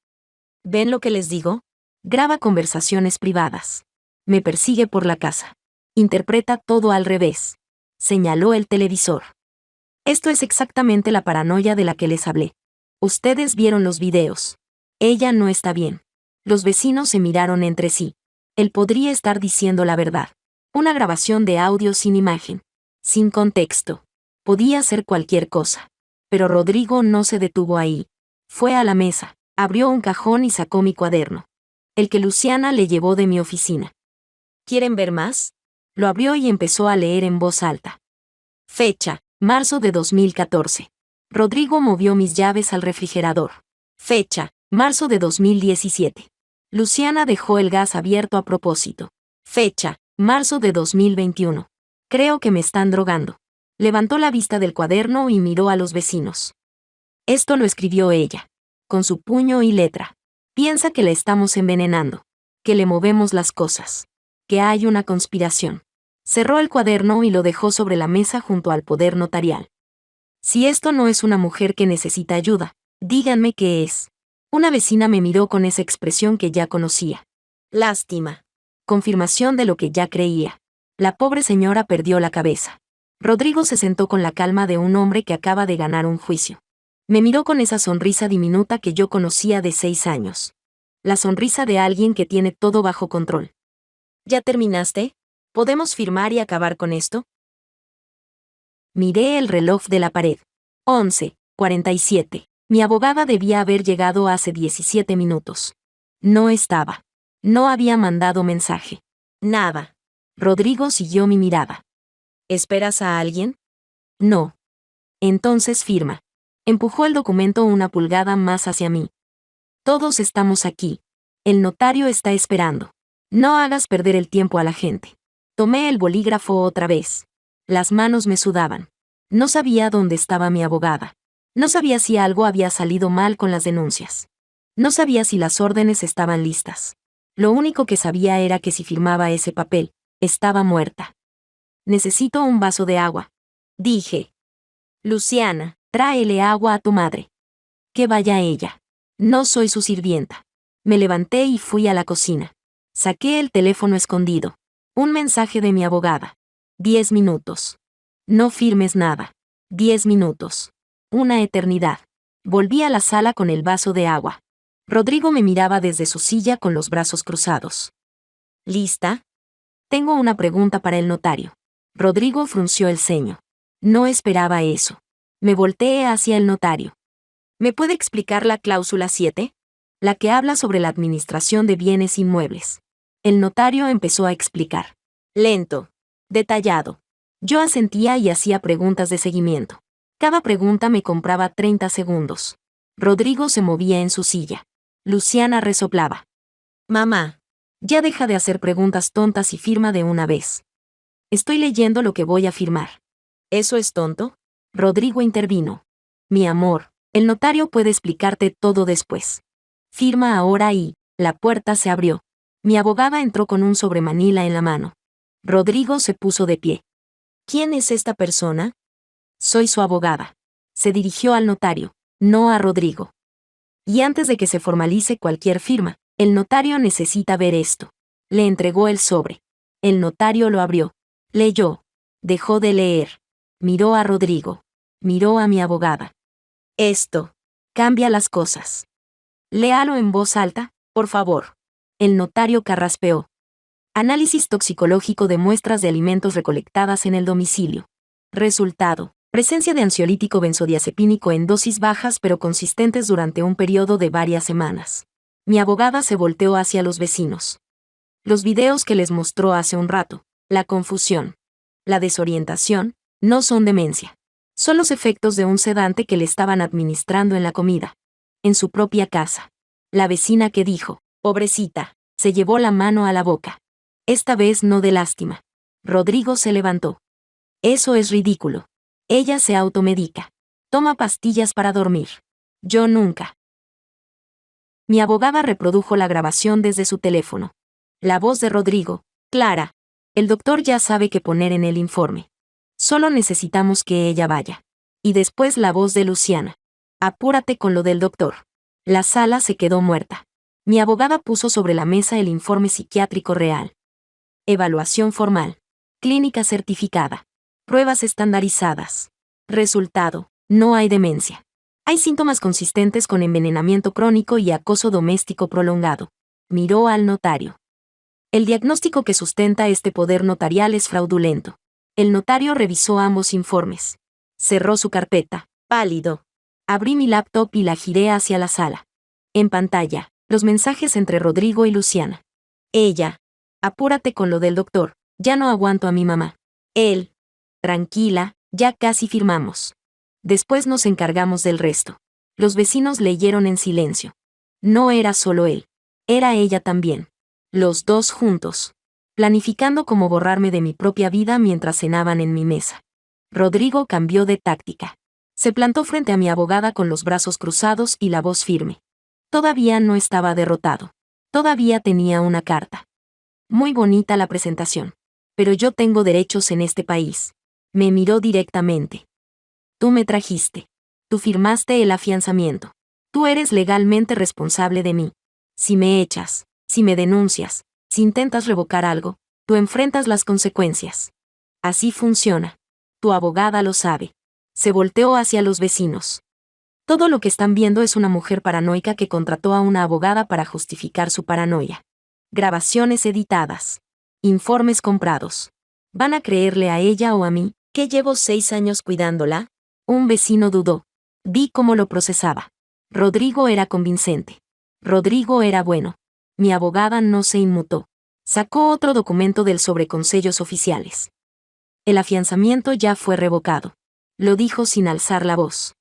¿Ven lo que les digo? Graba conversaciones privadas. Me persigue por la casa. Interpreta todo al revés. Señaló el televisor. Esto es exactamente la paranoia de la que les hablé. Ustedes vieron los videos. Ella no está bien. Los vecinos se miraron entre sí. Él podría estar diciendo la verdad. Una grabación de audio sin imagen, sin contexto. Podía ser cualquier cosa. Pero Rodrigo no se detuvo ahí. Fue a la mesa, abrió un cajón y sacó mi cuaderno. El que Luciana le llevó de mi oficina. ¿Quieren ver más? Lo abrió y empezó a leer en voz alta. Fecha, marzo de 2014. Rodrigo movió mis llaves al refrigerador. Fecha, marzo de 2017. Luciana dejó el gas abierto a propósito. Fecha, marzo de 2021. Creo que me están drogando. Levantó la vista del cuaderno y miró a los vecinos. Esto lo escribió ella. Con su puño y letra. Piensa que le estamos envenenando. Que le movemos las cosas. Que hay una conspiración. Cerró el cuaderno y lo dejó sobre la mesa junto al poder notarial. Si esto no es una mujer que necesita ayuda, díganme qué es. Una vecina me miró con esa expresión que ya conocía. Lástima. Confirmación de lo que ya creía. La pobre señora perdió la cabeza. Rodrigo se sentó con la calma de un hombre que acaba de ganar un juicio. Me miró con esa sonrisa diminuta que yo conocía de 6 años. La sonrisa de alguien que tiene todo bajo control. ¿Ya terminaste? ¿Podemos firmar y acabar con esto? Miré el reloj de la pared. 11:47. Mi abogada debía haber llegado hace 17 minutos. No estaba. No había mandado mensaje. Nada. Rodrigo siguió mi mirada. ¿Esperas a alguien? No. Entonces firma. Empujó el documento una pulgada más hacia mí. Todos estamos aquí. El notario está esperando. No hagas perder el tiempo a la gente. Tomé el bolígrafo otra vez. Las manos me sudaban. No sabía dónde estaba mi abogada. No sabía si algo había salido mal con las denuncias. No sabía si las órdenes estaban listas. Lo único que sabía era que si firmaba ese papel, estaba muerta. Necesito un vaso de agua. Dije. Luciana, tráele agua a tu madre. Que vaya ella. No soy su sirvienta. Me levanté y fui a la cocina. Saqué el teléfono escondido. Un mensaje de mi abogada. 10 minutos. No firmes nada. 10 minutos. Una eternidad. Volví a la sala con el vaso de agua. Rodrigo me miraba desde su silla con los brazos cruzados. ¿Lista? Tengo una pregunta para el notario. Rodrigo frunció el ceño. No esperaba eso. Me volteé hacia el notario. ¿Me puede explicar la cláusula 7? La que habla sobre la administración de bienes inmuebles. El notario empezó a explicar. Lento. Detallado. Yo asentía y hacía preguntas de seguimiento. Cada pregunta me compraba 30 segundos. Rodrigo se movía en su silla. Luciana resoplaba. Mamá. Ya deja de hacer preguntas tontas y firma de una vez. Estoy leyendo lo que voy a firmar. ¿Eso es tonto? Rodrigo intervino. Mi amor, el notario puede explicarte todo después. Firma ahora y, la puerta se abrió. Mi abogada entró con un sobremanila en la mano. Rodrigo se puso de pie. ¿Quién es esta persona? Soy su abogada. Se dirigió al notario, no a Rodrigo. Y antes de que se formalice cualquier firma, el notario necesita ver esto. Le entregó el sobre. El notario lo abrió. Leyó. Dejó de leer. Miró a Rodrigo. Miró a mi abogada. Esto. Cambia las cosas. Léalo en voz alta, por favor. El notario carraspeó. Análisis toxicológico de muestras de alimentos recolectadas en el domicilio. Resultado. Presencia de ansiolítico benzodiazepínico en dosis bajas pero consistentes durante un periodo de varias semanas. Mi abogada se volteó hacia los vecinos. Los videos que les mostró hace un rato, la confusión, la desorientación, no son demencia. Son los efectos de un sedante que le estaban administrando en la comida. En su propia casa. La vecina que dijo, pobrecita, se llevó la mano a la boca. Esta vez no de lástima. Rodrigo se levantó. Eso es ridículo. Ella se automedica. Toma pastillas para dormir. Yo nunca. Mi abogada reprodujo la grabación desde su teléfono. La voz de Rodrigo, clara. El doctor ya sabe qué poner en el informe. Solo necesitamos que ella vaya. Y después la voz de Luciana. Apúrate con lo del doctor. La sala se quedó muerta. Mi abogada puso sobre la mesa el informe psiquiátrico real. Evaluación formal. Clínica certificada. Pruebas estandarizadas. Resultado, no hay demencia. Hay síntomas consistentes con envenenamiento crónico y acoso doméstico prolongado. Miró al notario. El diagnóstico que sustenta este poder notarial es fraudulento. El notario revisó ambos informes. Cerró su carpeta. Pálido. Abrí mi laptop y la giré hacia la sala. En pantalla, los mensajes entre Rodrigo y Luciana. Ella. Apúrate con lo del doctor. Ya no aguanto a mi mamá. Él. Tranquila, ya casi firmamos. Después nos encargamos del resto. Los vecinos leyeron en silencio. No era solo él. Era ella también. Los dos juntos. Planificando cómo borrarme de mi propia vida mientras cenaban en mi mesa. Rodrigo cambió de táctica. Se plantó frente a mi abogada con los brazos cruzados y la voz firme. Todavía no estaba derrotado. Todavía tenía una carta. Muy bonita la presentación. Pero yo tengo derechos en este país. Me miró directamente. Tú me trajiste. Tú firmaste el afianzamiento. Tú eres legalmente responsable de mí. Si me echas, si me denuncias, si intentas revocar algo, tú enfrentas las consecuencias. Así funciona. Tu abogada lo sabe. Se volteó hacia los vecinos. Todo lo que están viendo es una mujer paranoica que contrató a una abogada para justificar su paranoia. Grabaciones editadas. Informes comprados. ¿Van a creerle a ella o a mí, que llevo 6 años cuidándola? Un vecino dudó. Vi cómo lo procesaba. Rodrigo era convincente. Rodrigo era bueno. Mi abogada no se inmutó. Sacó otro documento del sobre con sellos oficiales. El afianzamiento ya fue revocado. Lo dijo sin alzar la voz.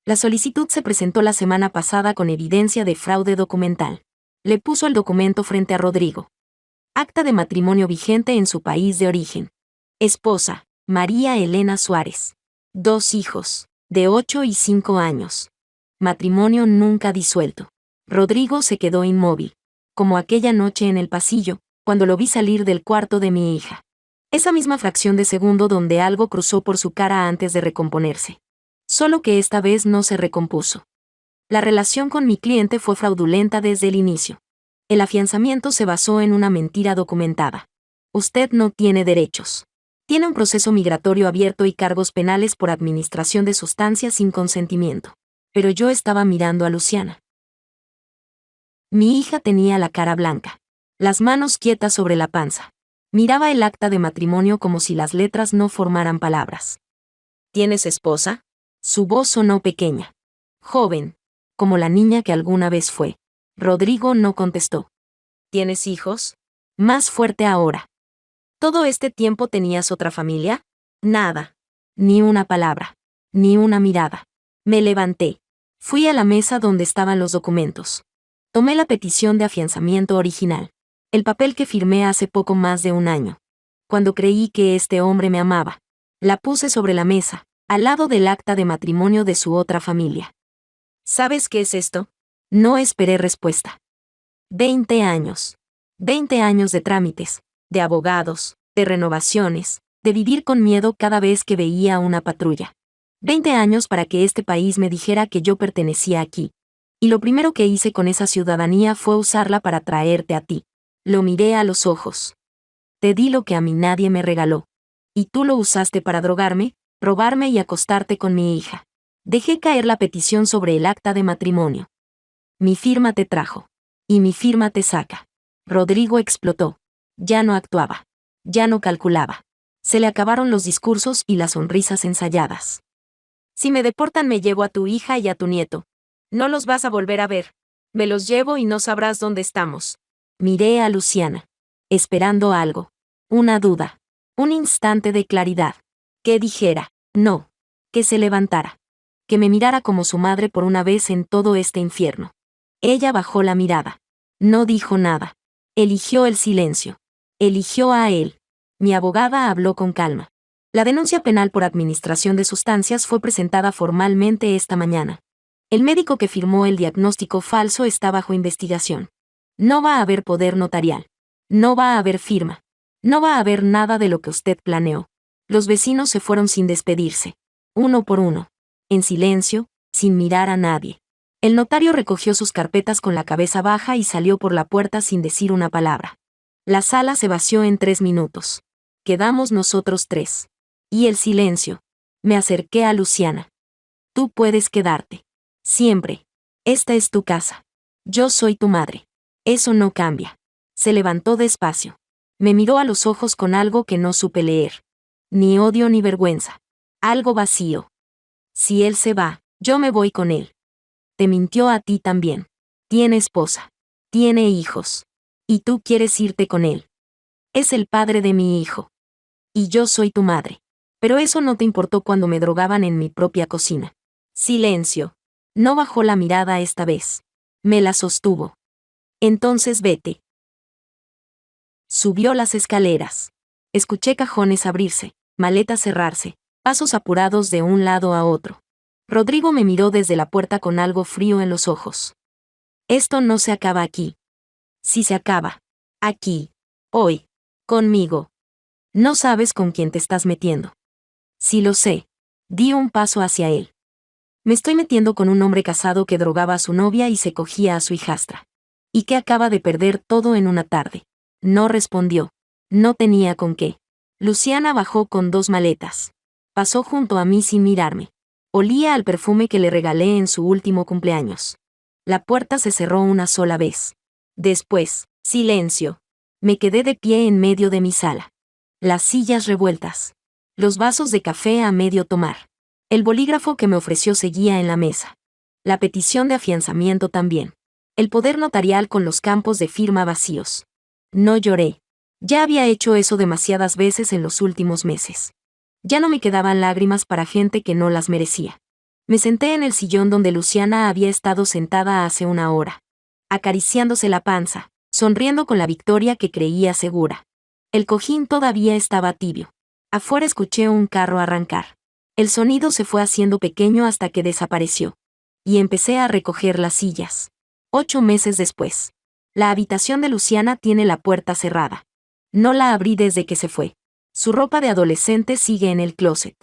La solicitud se presentó la semana pasada con evidencia de fraude documental. Le puso el documento frente a Rodrigo. Acta de matrimonio vigente en su país de origen. Esposa, María Elena Suárez. 2 hijos, de 8 y 5 años. Matrimonio nunca disuelto. Rodrigo se quedó inmóvil, como aquella noche en el pasillo, cuando lo vi salir del cuarto de mi hija. Esa misma fracción de segundo donde algo cruzó por su cara antes de recomponerse. Solo que esta vez no se recompuso. La relación con mi cliente fue fraudulenta desde el inicio. El afianzamiento se basó en una mentira documentada. Usted no tiene derechos. Tiene un proceso migratorio abierto y cargos penales por administración de sustancias sin consentimiento. Pero yo estaba mirando a Luciana. Mi hija tenía la cara blanca, las manos quietas sobre la panza. Miraba el acta de matrimonio como si las letras no formaran palabras. ¿Tienes esposa? Su voz sonó pequeña. Joven, como la niña que alguna vez fue. Rodrigo no contestó. ¿Tienes hijos? Más fuerte ahora. ¿Todo este tiempo tenías otra familia? Nada. Ni una palabra. Ni una mirada. Me levanté. Fui a la mesa donde estaban los documentos. Tomé la petición de afianzamiento original. El papel que firmé hace poco más de un año. Cuando creí que este hombre me amaba. La puse sobre la mesa, al lado del acta de matrimonio de su otra familia. ¿Sabes qué es esto? No esperé respuesta. 20 años. 20 años de trámites, de abogados, de renovaciones, de vivir con miedo cada vez que veía una patrulla. 20 años para que este país me dijera que yo pertenecía aquí. Y lo primero que hice con esa ciudadanía fue usarla para traerte a ti. Lo miré a los ojos. Te di lo que a mí nadie me regaló. Y tú lo usaste para drogarme, robarme y acostarte con mi hija. Dejé caer la petición sobre el acta de matrimonio. Mi firma te trajo. Y mi firma te saca. Rodrigo explotó. Ya no actuaba. Ya no calculaba. Se le acabaron los discursos y las sonrisas ensayadas. Si me deportan me llevo a tu hija y a tu nieto. No los vas a volver a ver. Me los llevo y no sabrás dónde estamos. Miré a Luciana, esperando algo. Una duda. Un instante de claridad. Que dijera, no. Que se levantara. Que me mirara como su madre por una vez en todo este infierno. Ella bajó la mirada. No dijo nada. Eligió el silencio. Eligió a él. Mi abogada habló con calma. La denuncia penal por administración de sustancias fue presentada formalmente esta mañana. El médico que firmó el diagnóstico falso está bajo investigación. No va a haber poder notarial. No va a haber firma. No va a haber nada de lo que usted planeó. Los vecinos se fueron sin despedirse. Uno por uno. En silencio, sin mirar a nadie. El notario recogió sus carpetas con la cabeza baja y salió por la puerta sin decir una palabra. La sala se vació en 3 minutos. Quedamos nosotros 3. Y el silencio. Me acerqué a Luciana. Tú puedes quedarte. Siempre. Esta es tu casa. Yo soy tu madre. Eso no cambia. Se levantó despacio. Me miró a los ojos con algo que no supe leer. Ni odio ni vergüenza. Algo vacío. Si él se va, yo me voy con él. Te mintió a ti también. Tiene esposa. Tiene hijos. Y tú quieres irte con él. Es el padre de mi hijo. Y yo soy tu madre. Pero eso no te importó cuando me drogaban en mi propia cocina. Silencio. No bajó la mirada esta vez. Me la sostuvo. Entonces vete. Subió las escaleras. Escuché cajones abrirse, maletas cerrarse, pasos apurados de un lado a otro. Rodrigo me miró desde la puerta con algo frío en los ojos. Esto no se acaba aquí. Sí se acaba. Aquí. Hoy. Conmigo. No sabes con quién te estás metiendo. Sí lo sé. Di un paso hacia él. Me estoy metiendo con un hombre casado que drogaba a su novia y se cogía a su hijastra. Y que acaba de perder todo en una tarde. No respondió. No tenía con qué. Luciana bajó con 2 maletas. Pasó junto a mí sin mirarme. Olía al perfume que le regalé en su último cumpleaños. La puerta se cerró una sola vez. Después, silencio. Me quedé de pie en medio de mi sala. Las sillas revueltas. Los vasos de café a medio tomar. El bolígrafo que me ofreció seguía en la mesa. La petición de afianzamiento también. El poder notarial con los campos de firma vacíos. No lloré. Ya había hecho eso demasiadas veces en los últimos meses. Ya no me quedaban lágrimas para gente que no las merecía. Me senté en el sillón donde Luciana había estado sentada hace una hora, acariciándose la panza, sonriendo con la victoria que creía segura. El cojín todavía estaba tibio. Afuera escuché un carro arrancar. El sonido se fue haciendo pequeño hasta que desapareció. Y empecé a recoger las sillas. 8 meses después. La habitación de Luciana tiene la puerta cerrada. No la abrí desde que se fue. Su ropa de adolescente sigue en el closet.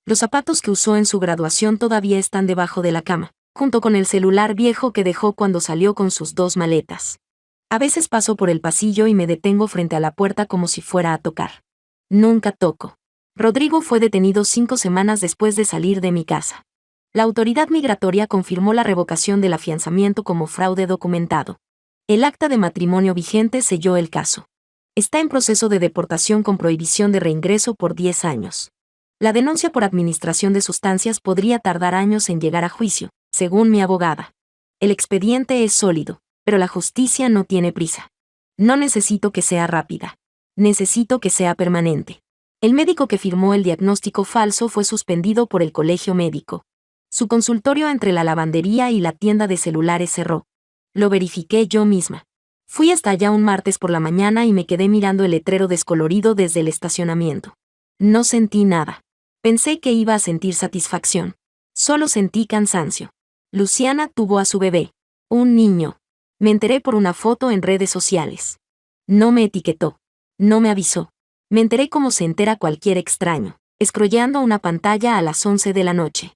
Los zapatos que usó en su graduación todavía están debajo de la cama, junto con el celular viejo que dejó cuando salió con sus 2 maletas. A veces paso por el pasillo y me detengo frente a la puerta como si fuera a tocar. Nunca toco. Rodrigo fue detenido 5 semanas después de salir de mi casa. La autoridad migratoria confirmó la revocación del afianzamiento como fraude documentado. El acta de matrimonio vigente selló el caso. Está en proceso de deportación con prohibición de reingreso por 10 años. La denuncia por administración de sustancias podría tardar años en llegar a juicio, según mi abogada. El expediente es sólido, pero la justicia no tiene prisa. No necesito que sea rápida. Necesito que sea permanente. El médico que firmó el diagnóstico falso fue suspendido por el colegio médico. Su consultorio entre la lavandería y la tienda de celulares cerró. Lo verifiqué yo misma. Fui hasta allá un martes por la mañana y me quedé mirando el letrero descolorido desde el estacionamiento. No sentí nada. Pensé que iba a sentir satisfacción. Solo sentí cansancio. Luciana tuvo a su bebé. Un niño. Me enteré por una foto en redes sociales. No me etiquetó. No me avisó. Me enteré como se entera cualquier extraño, scrolleando una pantalla a las 11 de la noche.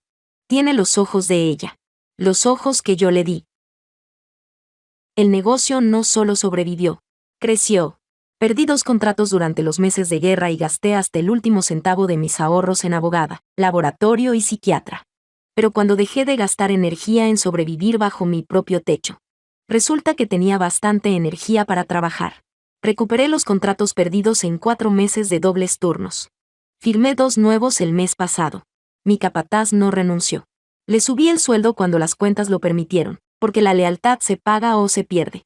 Tiene los ojos de ella. Los ojos que yo le di. El negocio no solo sobrevivió. Creció. Perdí 2 contratos durante los meses de guerra y gasté hasta el último centavo de mis ahorros en abogada, laboratorio y psiquiatra. Pero cuando dejé de gastar energía en sobrevivir bajo mi propio techo, resulta que tenía bastante energía para trabajar. Recuperé los contratos perdidos en 4 meses de dobles turnos. Firmé 2 nuevos el mes pasado. Mi capataz no renunció. Le subí el sueldo cuando las cuentas lo permitieron, porque la lealtad se paga o se pierde.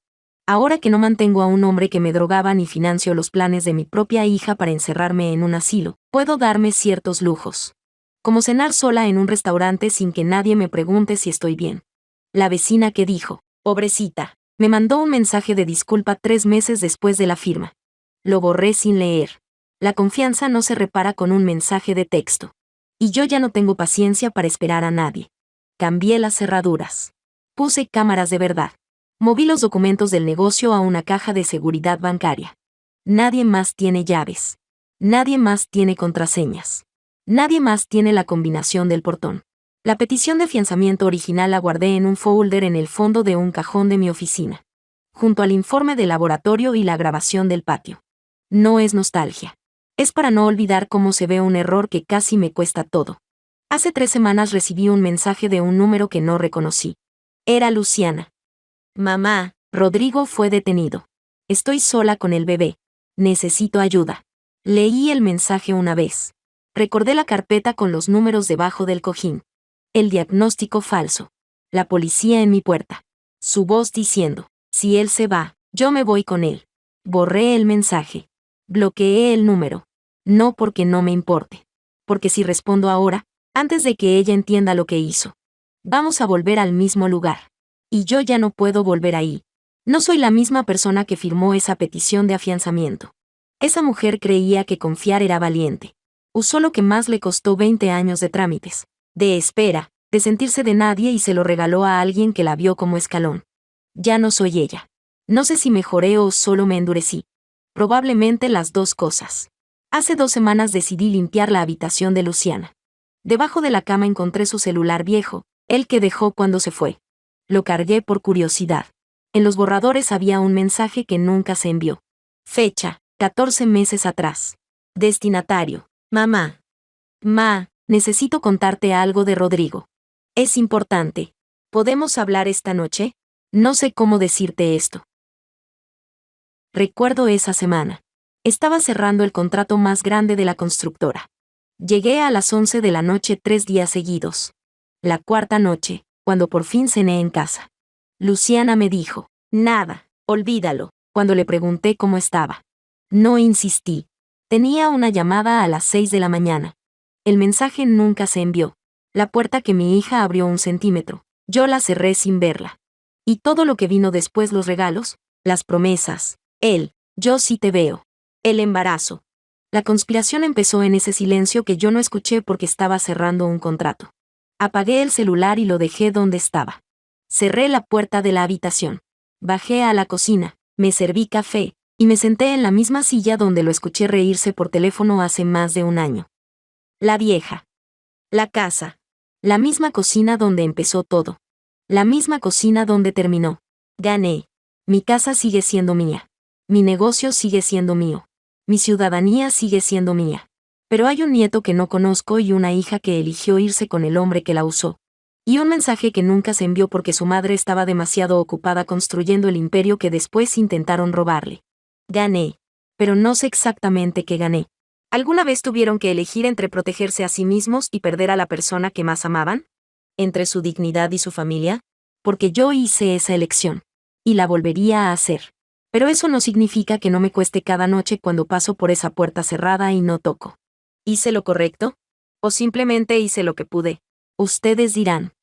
Ahora que no mantengo a un hombre que me drogaba ni financio los planes de mi propia hija para encerrarme en un asilo, puedo darme ciertos lujos. Como cenar sola en un restaurante sin que nadie me pregunte si estoy bien. La vecina que dijo, pobrecita, me mandó un mensaje de disculpa 3 meses después de la firma. Lo borré sin leer. La confianza no se repara con un mensaje de texto. Y yo ya no tengo paciencia para esperar a nadie. Cambié las cerraduras. Puse cámaras de verdad. Moví los documentos del negocio a una caja de seguridad bancaria. Nadie más tiene llaves. Nadie más tiene contraseñas. Nadie más tiene la combinación del portón. La petición de afianzamiento original la guardé en un folder en el fondo de un cajón de mi oficina, junto al informe de laboratorio y la grabación del patio. No es nostalgia. Es para no olvidar cómo se ve un error que casi me cuesta todo. Hace 3 semanas recibí un mensaje de un número que no reconocí. Era Luciana. Mamá, Rodrigo fue detenido. Estoy sola con el bebé. Necesito ayuda. Leí el mensaje una vez. Recordé la carpeta con los números debajo del cojín. El diagnóstico falso. La policía en mi puerta. Su voz diciendo, si él se va, yo me voy con él. Borré el mensaje. Bloqueé el número. No porque no me importe. Porque si respondo ahora, antes de que ella entienda lo que hizo, vamos a volver al mismo lugar. Y yo ya no puedo volver ahí. No soy la misma persona que firmó esa petición de afianzamiento. Esa mujer creía que confiar era valiente. Usó lo que más le costó 20 años de trámites, de espera, de sentirse de nadie y se lo regaló a alguien que la vio como escalón. Ya no soy ella. No sé si mejoré o solo me endurecí. Probablemente las dos cosas. Hace 2 semanas decidí limpiar la habitación de Luciana. Debajo de la cama encontré su celular viejo, el que dejó cuando se fue. Lo cargué por curiosidad. En los borradores había un mensaje que nunca se envió. Fecha, 14 meses atrás. Destinatario, mamá. Necesito contarte algo de Rodrigo. Es importante. ¿Podemos hablar esta noche? No sé cómo decirte esto. Recuerdo esa semana. Estaba cerrando el contrato más grande de la constructora. Llegué a las 11 de la noche 3 días seguidos. La cuarta noche, cuando por fin cené en casa. Luciana me dijo, nada, olvídalo, cuando le pregunté cómo estaba. No insistí. Tenía una llamada a las 6 de la mañana. El mensaje nunca se envió. La puerta que mi hija abrió 1 centímetro. Yo la cerré sin verla. Y todo lo que vino después, los regalos, las promesas, yo sí te veo. El embarazo. La conspiración empezó en ese silencio que yo no escuché porque estaba cerrando un contrato. Apagué el celular y lo dejé donde estaba. Cerré la puerta de la habitación. Bajé a la cocina, me serví café, y me senté en la misma silla donde lo escuché reírse por teléfono hace más de 1 año. La vieja. La casa. La misma cocina donde empezó todo. La misma cocina donde terminó. Gané. Mi casa sigue siendo mía. Mi negocio sigue siendo mío. Mi ciudadanía sigue siendo mía. Pero hay un nieto que no conozco y una hija que eligió irse con el hombre que la usó. Y un mensaje que nunca se envió porque su madre estaba demasiado ocupada construyendo el imperio que después intentaron robarle. Gané. Pero no sé exactamente qué gané. ¿Alguna vez tuvieron que elegir entre protegerse a sí mismos y perder a la persona que más amaban? ¿Entre su dignidad y su familia? Porque yo hice esa elección. Y la volvería a hacer. Pero eso no significa que no me cueste cada noche cuando paso por esa puerta cerrada y no toco. ¿Hice lo correcto? ¿O simplemente hice lo que pude? Ustedes dirán.